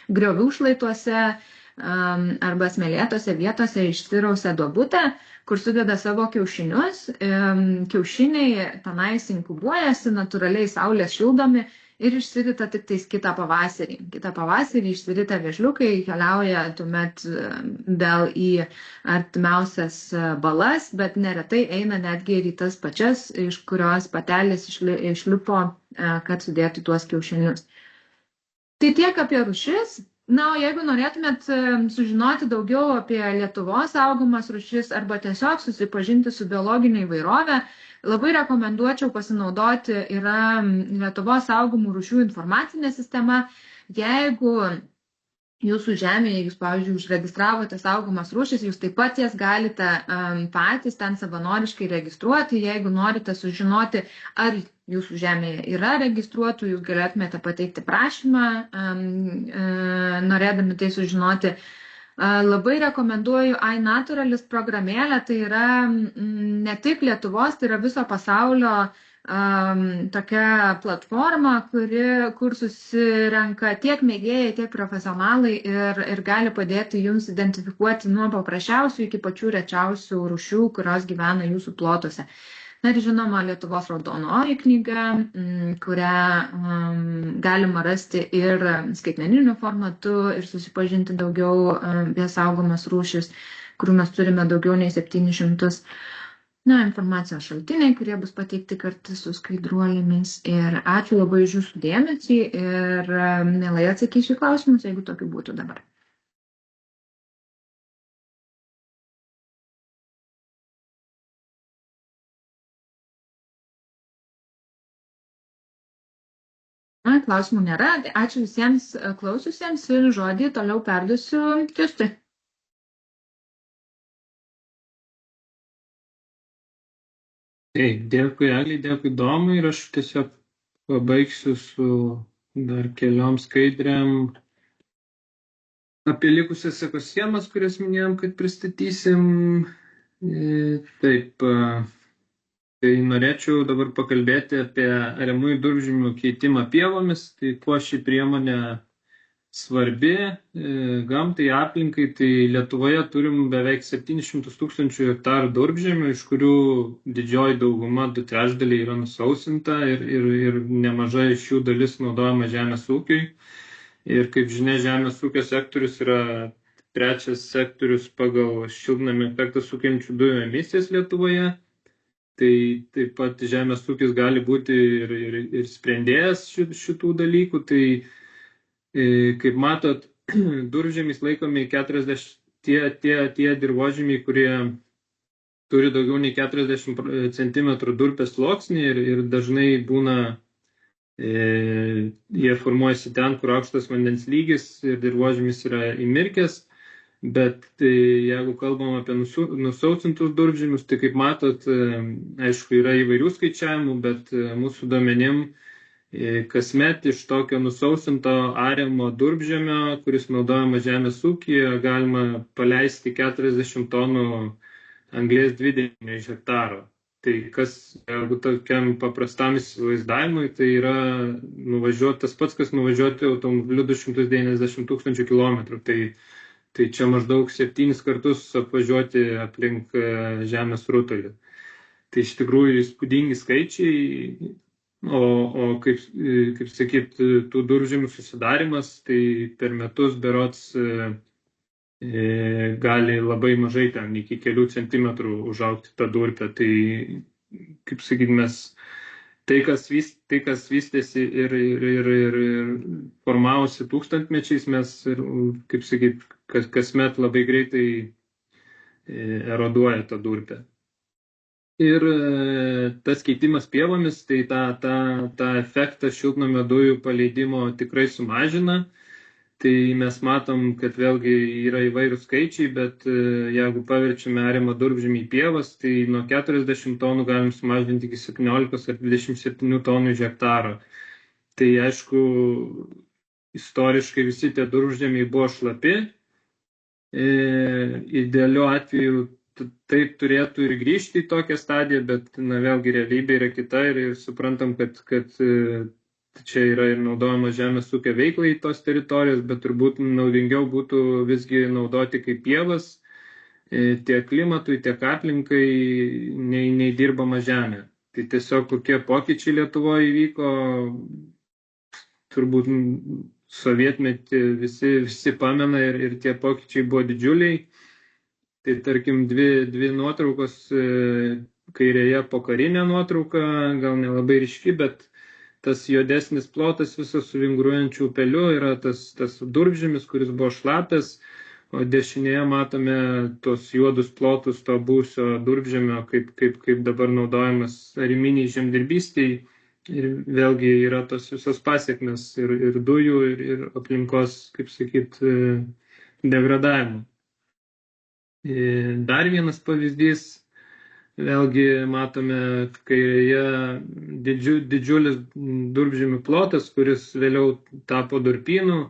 griovių šlaituose arba smėlėtose vietose išsirausia duobutę, kur sudeda savo kiaušinius. Kiaušiniai tenais inkubuojasi, natūraliai saulės šildomi ir išsirita tik tais kitą pavasarį. Kitą pavasarį išsirita vėžliukai, keliauja tuomet vėl į artimiausias balas, bet neretai eina netgi ir į tas pačias, iš kurios patelės išlipo, kad sudėtų tuos kiaušinius. Tai tiek apie rūšis. Na, o jeigu norėtumėt sužinoti daugiau apie Lietuvos saugomas rūšis arba tiesiog susipažinti su biologinė įvairovė, labai rekomenduočiau pasinaudoti yra Lietuvos saugomų rūšių informacinė sistema. Jeigu jūsų žemėje, jūs, pavyzdžiui, užregistravote saugomas rūšis, jūs taip pat jas galite patys ten savanoriškai registruoti. Jeigu norite sužinoti, ar jūsų žemėje yra registruotų, jūs galėtumėte pateikti prašymą, norėdami tai sužinoti. Labai rekomenduoju iNaturalist programėlę, tai yra ne tik Lietuvos, tai yra viso pasaulio tokia platforma, kur susirenka tiek mėgėjai, tiek profesionalai ir gali padėti jums identifikuoti nuo paprasčiausių iki pačių rečiausių rūšių, kurios gyvena jūsų plotuose. Na ir žinoma, Lietuvos raudonoji knyga, kurią galima rasti ir skaitmeniniu formatu ir susipažinti daugiau apie saugomas rūšis, kurių mes turime daugiau nei 700. Na, informacijos šaltiniai, kurie bus pateikti kartu su skaidruolėmis. Ir ačiū labai už jūsų dėmesį ir mielai atsakysiu klausimus, jeigu tokių būtų dabar. Na, klausimų nėra. Ačiū visiems klaususiems ir žodį toliau perduosiu Justui. Dėkui Eglei, dėkui Domui ir aš tiesiog pabaigsiu su dar keliom skaidrėm apie likusias ekosiemas, kurias minėjom, kad pristatysim. Taip, tai norėčiau dabar pakalbėti apie ariamųjų durpžemių keitimą pievomis. Tai kuo ši priemonė svarbi gamtai, aplinkai, tai Lietuvoje turim beveik 700 000 hektarų durpžemių, iš kurių didžioji dauguma, 2/3 yra nusausinta ir nemaža iš jų dalis naudojama žemės ūkiui. Ir kaip žinia, žemės ūkio sektorius yra 3. sektorius pagal šiltnamio efektą sukeliančių dujų emisijas Lietuvoje. Tai taip pat žemės ūkis gali būti ir sprendėjas šitų dalykų. Tai kaip matot, durpžemiais laikomi 40 tie dirvožemiai, kurie turi daugiau nei 40 cm durpės sluoksnį ir dažnai būna, jie formuojasi ten, kur aukštas vandens lygis ir dirvožemis yra įmirkęs. Bet jeigu kalbam apie nusausintus durpžemius, tai kaip matot, aišku, yra įvairių skaičiavimų, bet mūsų duomenim kasmet iš tokio nusausinto ariamo durpžemio, kuris naudojama žemės ūkyje, galima paleisti 40 tonų anglies dvideginio iš hektaro. Tai kas, jeigu tokiam paprastam įsivaizdavimui, tai yra tas pats, kas nuvažiuoti automobiliu 290 000 kilometrų. Tai čia maždaug 7 kartus apvažiuoti aplink žemės rutulį. Tai iš tikrųjų įspūdingi skaičiai. O kaip sakyt, tų durpžemių susidarimas, tai per metus berods gali labai mažai ten iki kelių centimetrų užaugti tą durpę. Tai, kaip sakyt, tai kas vystėsi ir formavosi tūkstantmečiais, mes, kaip sakyt, kasmet labai greitai eroduoja tą durpę. Ir tas keitimas pievomis, tai tą efektą šiltnamio dujų paleidimo tikrai sumažina. Tai mes matom, kad vėlgi yra įvairūs skaičiai, bet jeigu paverčiame ariamą durpžemį į pievas, tai nuo 40 tonų galim sumažinti iki 17 ar 27 tonų iš hektaro. Tai aišku, istoriškai visi tie durpžemiai buvo šlapi. Idealiu atveju taip turėtų ir grįžti į tokią stadiją, bet vėlgi realybė yra kita ir suprantam, kad čia yra ir naudojama žemės ūkio veiklai tos teritorijos, bet turbūt naudingiau būtų visgi naudoti kaip pievas tiek klimatui, tiek aplinkai, nei dirbama žemė. Tai tiesiog kokie pokyčiai Lietuvoje įvyko, turbūt sovietmetį visi pamena ir tie pokyčiai buvo didžiuliai. Tai tarkim dvi nuotraukos, kairėje pokarinė nuotrauka, gal nelabai ryški, bet tas juodesnis plotas visas su vingruojančiu upeliu yra tas durpžemis, kuris buvo šlapias, o dešinėje matome tos juodus plotus to buvusio durpžemio, kaip dabar naudojamas ariminiai žemdirbystėj. Ir vėlgi yra tos visos pasiekmes ir dujų, ir aplinkos, kaip sakyt, degradavimo. Dar vienas pavyzdys, vėlgi matome kairėje didžiulis durpžemių plotas, kuris vėliau tapo durpynu.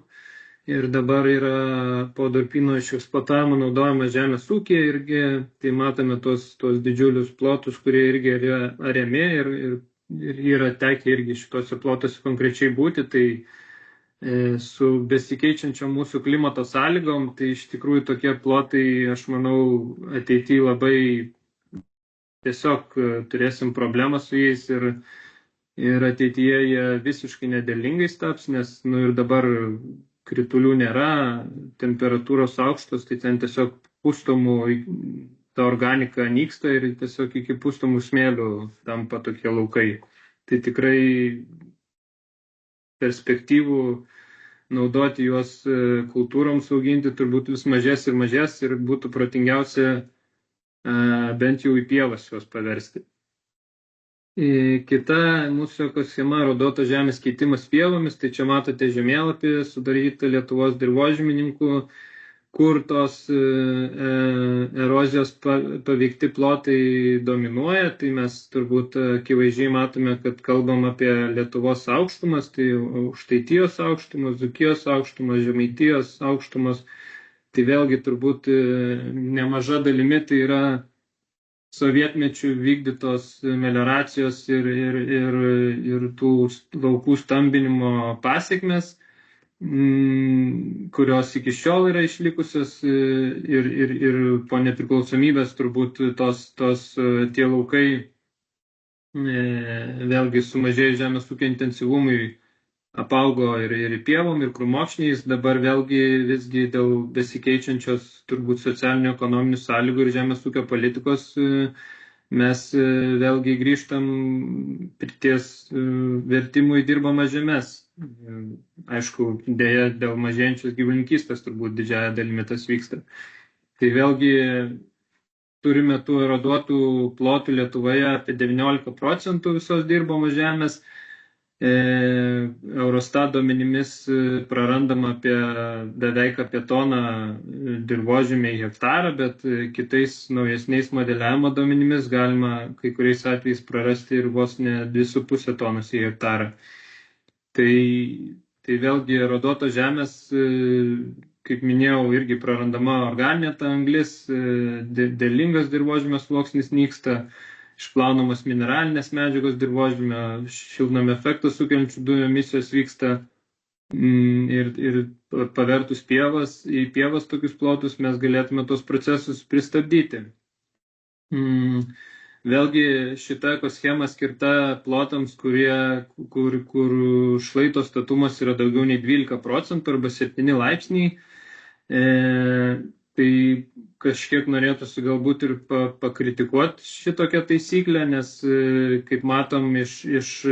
Ir dabar yra po durpyno išeksploatavimo naudojamas žemės ūkyje irgi, tai matome tos didžiulius plotus, kurie irgi yra ariami ir yra tekę irgi šitose plotuose konkrečiai būti. Tai su besikeičiančiom mūsų klimato sąlygom, tai iš tikrųjų tokie plotai, aš manau, ateityje labai tiesiog turėsim problemą su jais ir ateityje jie visiškai nederlingais taps, nes ir dabar kritulių nėra, temperatūros aukštos, tai ten tiesiog pustomų ta organika nyksta ir tiesiog iki pustomų smėlių tampa tokie laukai. Tai tikrai perspektyvų naudoti juos kultūroms auginti turbūt vis mažės ir būtų protingiausia bent jau į pievas juos paversti. Kita mūsų ekosistema raudota žemės keitimas pievomis, tai čia matote žemėlapį sudarytą Lietuvos dirvožemininkų, kur tos erozijos paveikti plotai dominuoja. Tai mes turbūt akivaizdžiai matome, kad kalbam apie Lietuvos aukštumas, tai Aukštaitijos aukštumas, Dzūkijos aukštumas, Žemaitijos aukštumas. Tai vėlgi turbūt nemaža dalimi tai yra sovietmečių vykdytos melioracijos ir tų laukų stambinimo pasiekmes, kurios iki šiol yra išlikusios ir po nepriklausomybės turbūt tie laukai vėlgi sumažėjus žemės ūkio intensyvumui apaugo ir pievom, ir krūmokšniais. Dabar vėlgi visgi dėl besikeičiančios turbūt socialinių ekonominių sąlygų ir žemės ūkio politikos mes vėlgi grįžtam ties vertimų į dirbamas žemes. Aišku, dėja dėl mažėjančios gyvulininkystės turbūt didžiąja dalimi tas vyksta. Tai vėlgi turime tų eroduotų plotų Lietuvoje apie 19% visos dirbamos žemės. Eurostat duomenimis prarandama beveik apie toną dirvožemį į hektarą, bet kitais naujesniais modeliavimo duomenimis galima kai kuriais atvejais prarasti ir vos ne 2,5 tonos į hektarą. Tai vėlgi eroduotos žemės, kaip minėjau, irgi prarandama organinė ta anglis, derlingas dirvožemio sluoksnis nyksta, išplaunamos mineralinės medžiagos dirvožemio, šiltnamio efektą sukeliančių dujų emisijos vyksta ir pavertus į pievas tokius plotus mes galėtume tos procesus pristabdyti. Vėlgi šita ekoschema skirta plotams, kur šlaito statumas yra daugiau nei 12% arba 7 laipsniai. Tai kažkiek norėtųsi galbūt ir pakritikuoti šitokią taisyklę, nes, kaip matom, iš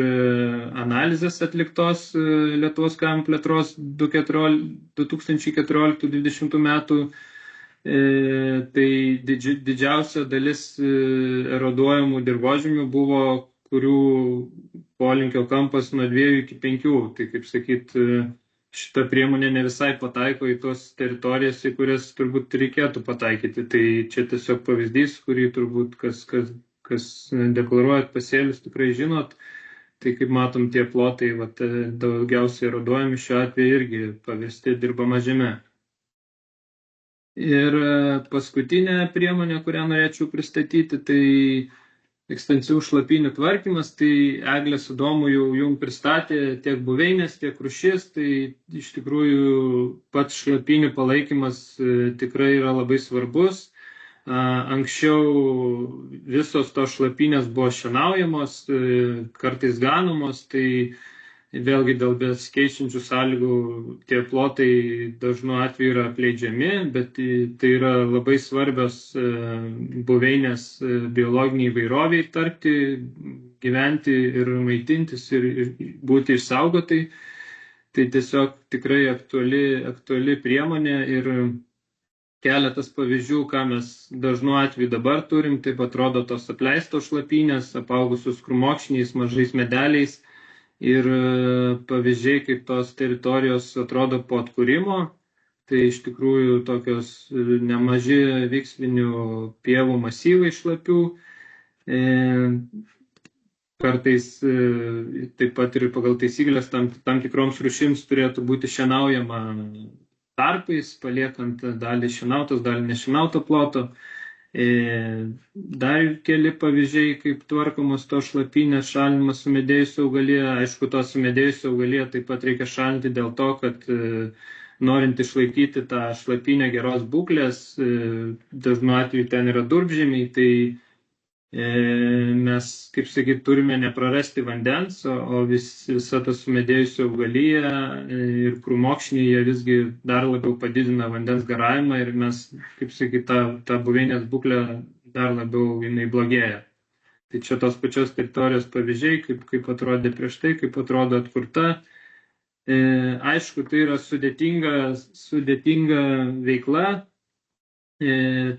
analizės atliktos Lietuvos kaimo plėtros 2014-2020 metų, tai didžiausia dalis eroduojamų dirvožemių buvo, kurių polinkio kampas nuo 2 iki 5. Tai, kaip sakyt, šita priemonė ne visai pataiko į tos teritorijas, į kurias turbūt reikėtų pataikyti. Tai čia tiesiog pavyzdys, kurį turbūt kas deklaruojat pasėlius tikrai žinot. Tai kaip matom, tie plotai daugiausiai eroduojami šiuo atveju irgi paversti dirbama žeme. Ir paskutinė priemonė, kurią norėčiau pristatyti, tai ekstensyvus šlapynių tvarkymas. Tai Eglė su Domu jau jum pristatė tiek buveinės, tiek rūšis. Tai iš tikrųjų pats šlapynių palaikymas tikrai yra labai svarbus. Anksčiau visos tos šlapynės buvo šienaujamos, kartais ganomos, tai vėlgi dėl besikeičiančių sąlygų tie plotai dažnu atveju yra apleidžiami, bet tai yra labai svarbios buveinės biologiniai įvairoviai tarpti, gyventi ir maitintis ir būti išsaugotai. Tai tiesiog tikrai aktuali priemonė ir keletas pavyzdžių, ką mes dažnu atveju dabar turim, taip atrodo tos apleistos šlapynės, apaugusius krūmokšniais, mažais medeliais. Ir pavyzdžiai, kaip tos teritorijos atrodo po atkūrimo, tai iš tikrųjų tokios nemaži vikslinių pievų masyvai šlapių. Kartais taip pat ir pagal taisyklės tam tikroms rūšims turėtų būti šienaujama tarpais, paliekant dalį šienautos, dalį nešienauto ploto. Dar keli pavyzdžiai, kaip tvarkomos to šlapynės, šalinimas sumedėjusių augalija. Aišku, to sumedėjusių augalija taip pat reikia šalinti dėl to, kad norint išlaikyti tą šlapynę geros būklės, dažnu atveju ten yra durpžemiai, tai mes, kaip sakyt, turime neprarasti vandens, o visa ta sumedėjusi augalija ir krūmokšniai jie visgi dar labiau padidina vandens garavimą ir mes, kaip sakyt, ta buveinės būklė dar labiau jinai blogėja. Tai čia tos pačios teritorijos pavyzdžiai, kaip atrodė prieš tai, kaip atrodo atkurta. Aišku, tai yra sudėtinga veikla.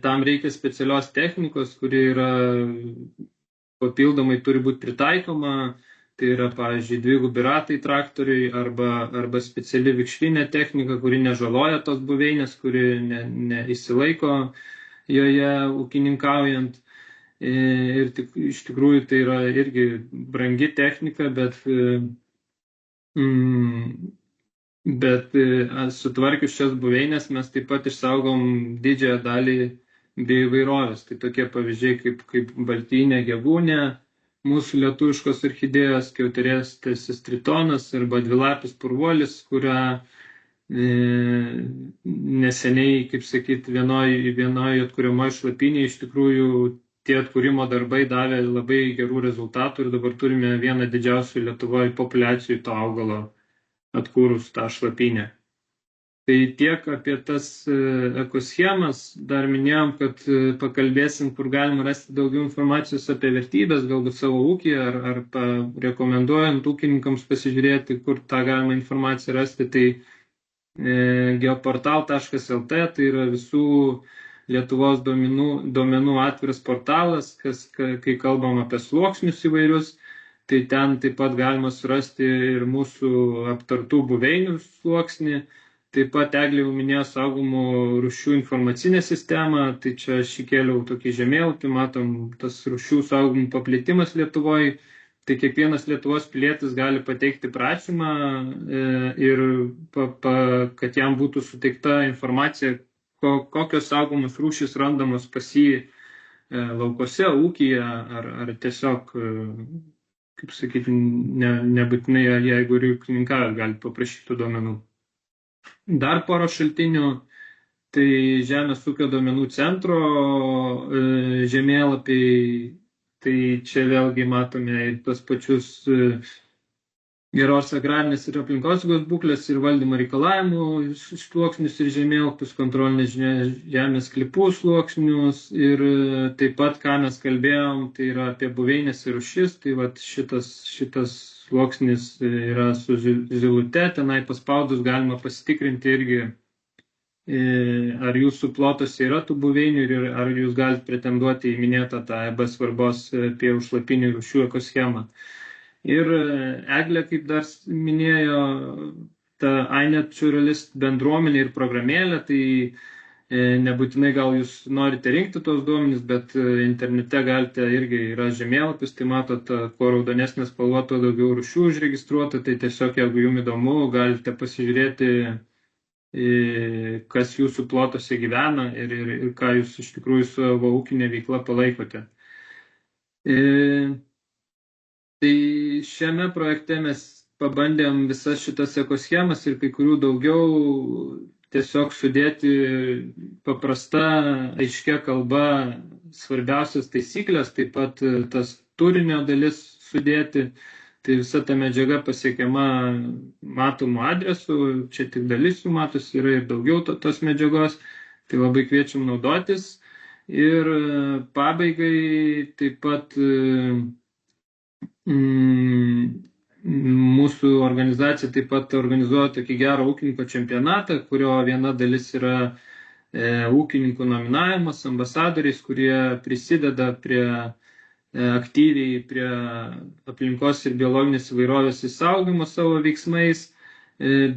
Tam reikia specialios technikos, kuri yra papildomai turi būti pritaikoma. Tai yra, pavyzdžiui, dvigubi ratai traktoriui arba speciali vikšrinė technika, kuri nežaloja tos buveinės, kuri neįsilaiko joje ūkininkaujant. Ir iš tikrųjų tai yra irgi brangi technika, bet sutvarkius šias buveinės mes taip pat išsaugom didžiąją dalį bioįvairovės. Tai tokie pavyzdžiai kaip baltynė, gegūnė, mūsų lietuviškos orchidėjos, skiauterės tritonas arba dvilapis purvuolis, kurią neseniai, kaip sakyt, vienoje atkuriamoje šlapynėje iš tikrųjų tie atkūrimo darbai davė labai gerų rezultatų ir dabar turime vieną didžiausių Lietuvoje populiacijų to augalo atkūrus tą šlapynę. Tai tiek apie tas ekoschemas. Dar minėjom, kad pakalbėsim, kur galima rasti daugiau informacijos apie vertybės, galbūt savo ūkį, ar rekomenduojant ūkininkams pasižiūrėti, kur tą galima informaciją rasti. Tai geoportal.lt, tai yra visų Lietuvos duomenų atviras portalas, kai kalbam apie sluoksnius įvairius. Tai ten taip pat galima surasti ir mūsų aptartų buveinių sluoksnį. Taip pat Eglė jau minėjo saugomų rūšių informacinę sistemą. Tai čia aš įkėliau tokį žemėlapį, matom tas rūšių saugomų paplitimas Lietuvoje. Tai kiekvienas Lietuvos pilietis gali pateikti prašymą ir kad jam būtų suteikta informacija, kokios saugomos rūšys randamos pas jį laukose, ūkyje ar tiesiog, kaip sakyti, nebūtinai, jeigu ir ūkininką gali paprašyti duomenų. Dar pora šaltinių, tai Žemės ūkio duomenų centro žemėlapiai, tai čia vėlgi matome ir tos pačius geros agrarinės ir aplinkosaugos būklės ir valdymo reikalavimų sluoksnius ir žemėlapius, kontrolinės žemės sklypų sluoksnius ir taip pat, ką mes kalbėjom, tai yra apie buveinės ir rūšis. Tai vat šitas sluoksnis yra su zylute, tenai paspaudus galima pasitikrinti irgi, ar jūsų plotose yra tų buveinių ir ar jūs galite pretenduoti į minėtą tą EB svarbos pievų šlapynių rūšių ekoschemą. Ir Eglė, kaip dar minėjo, ta iNaturalist bendruomenė ir programėlė, tai nebūtinai gal jūs norite rinkti tos duomenys, bet internete galite irgi yra žemėlapis, tai matot, kuo raudonesnė spalva, tuo daugiau rūšių užregistruota, tai tiesiog jeigu jums įdomu, galite pasižiūrėti kas jūsų plotuose gyvena ir ką jūs iš tikrųjų su savo ūkinė veikla palaikote. Tai šiame projekte mes pabandėm visas šitas ekoschemas ir kai kurių daugiau tiesiog sudėti paprasta, aiškia kalba svarbiausias taisyklės, taip pat tas turinio dalis sudėti. Tai visa ta medžiaga pasiekiama matomų adresų, čia tik dalis jų matosi, yra ir daugiau tos medžiagos, tai labai kviečiam naudotis. Ir pabaigai taip pat mūsų organizacija taip pat organizuoja tokį gerą ūkininko čempionatą, kurio viena dalis yra ūkininkų nominavimas, ambasadoriais, kurie prisideda aktyviai prie aplinkos ir biologinės įvairovės išsaugojimo savo veiksmais,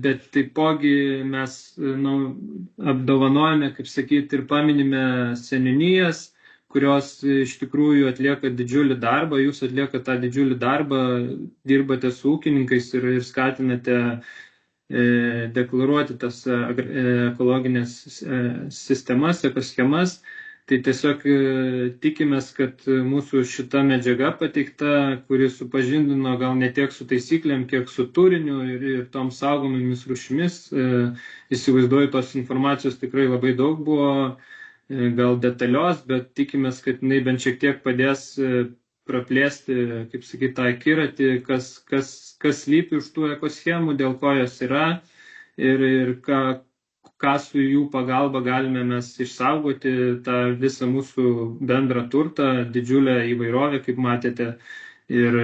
bet taipogi mes apdovanojame, kaip sakyti, ir paminime seniūnijas, kurios iš tikrųjų atlieka didžiulį darbą, jūs atliekate tą didžiulį darbą, dirbate su ūkininkais ir skatinate deklaruoti tas ekologinės sistemas, ekoschemas. Tai tiesiog tikimės, kad mūsų šita medžiaga pateikta, kuri supažindino gal ne tiek su taisyklėm, kiek su turiniu ir tom saugomomis rūšimis. Įsivaizduoju, tos informacijos tikrai labai daug buvo, gal detalios, bet tikimės, kad jinai bent šiek tiek padės praplėsti, kaip sakyti, tą akiratį, kas slypi už tų ekoschemų, dėl ko jos yra ir ką su jų pagalba galime mes išsaugoti tą visą mūsų bendrą turtą, didžiulę įvairovę, kaip matėte, ir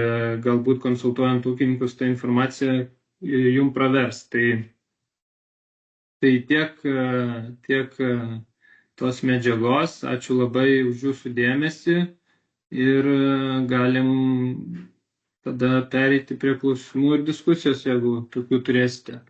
galbūt konsultuojant ūkininkus tą informaciją jum pravers. Tai tiek tos medžiagos. Ačiū labai už jūsų dėmesį ir galim tada pereiti prie klausimų ir diskusijos, jeigu tokių turėsite.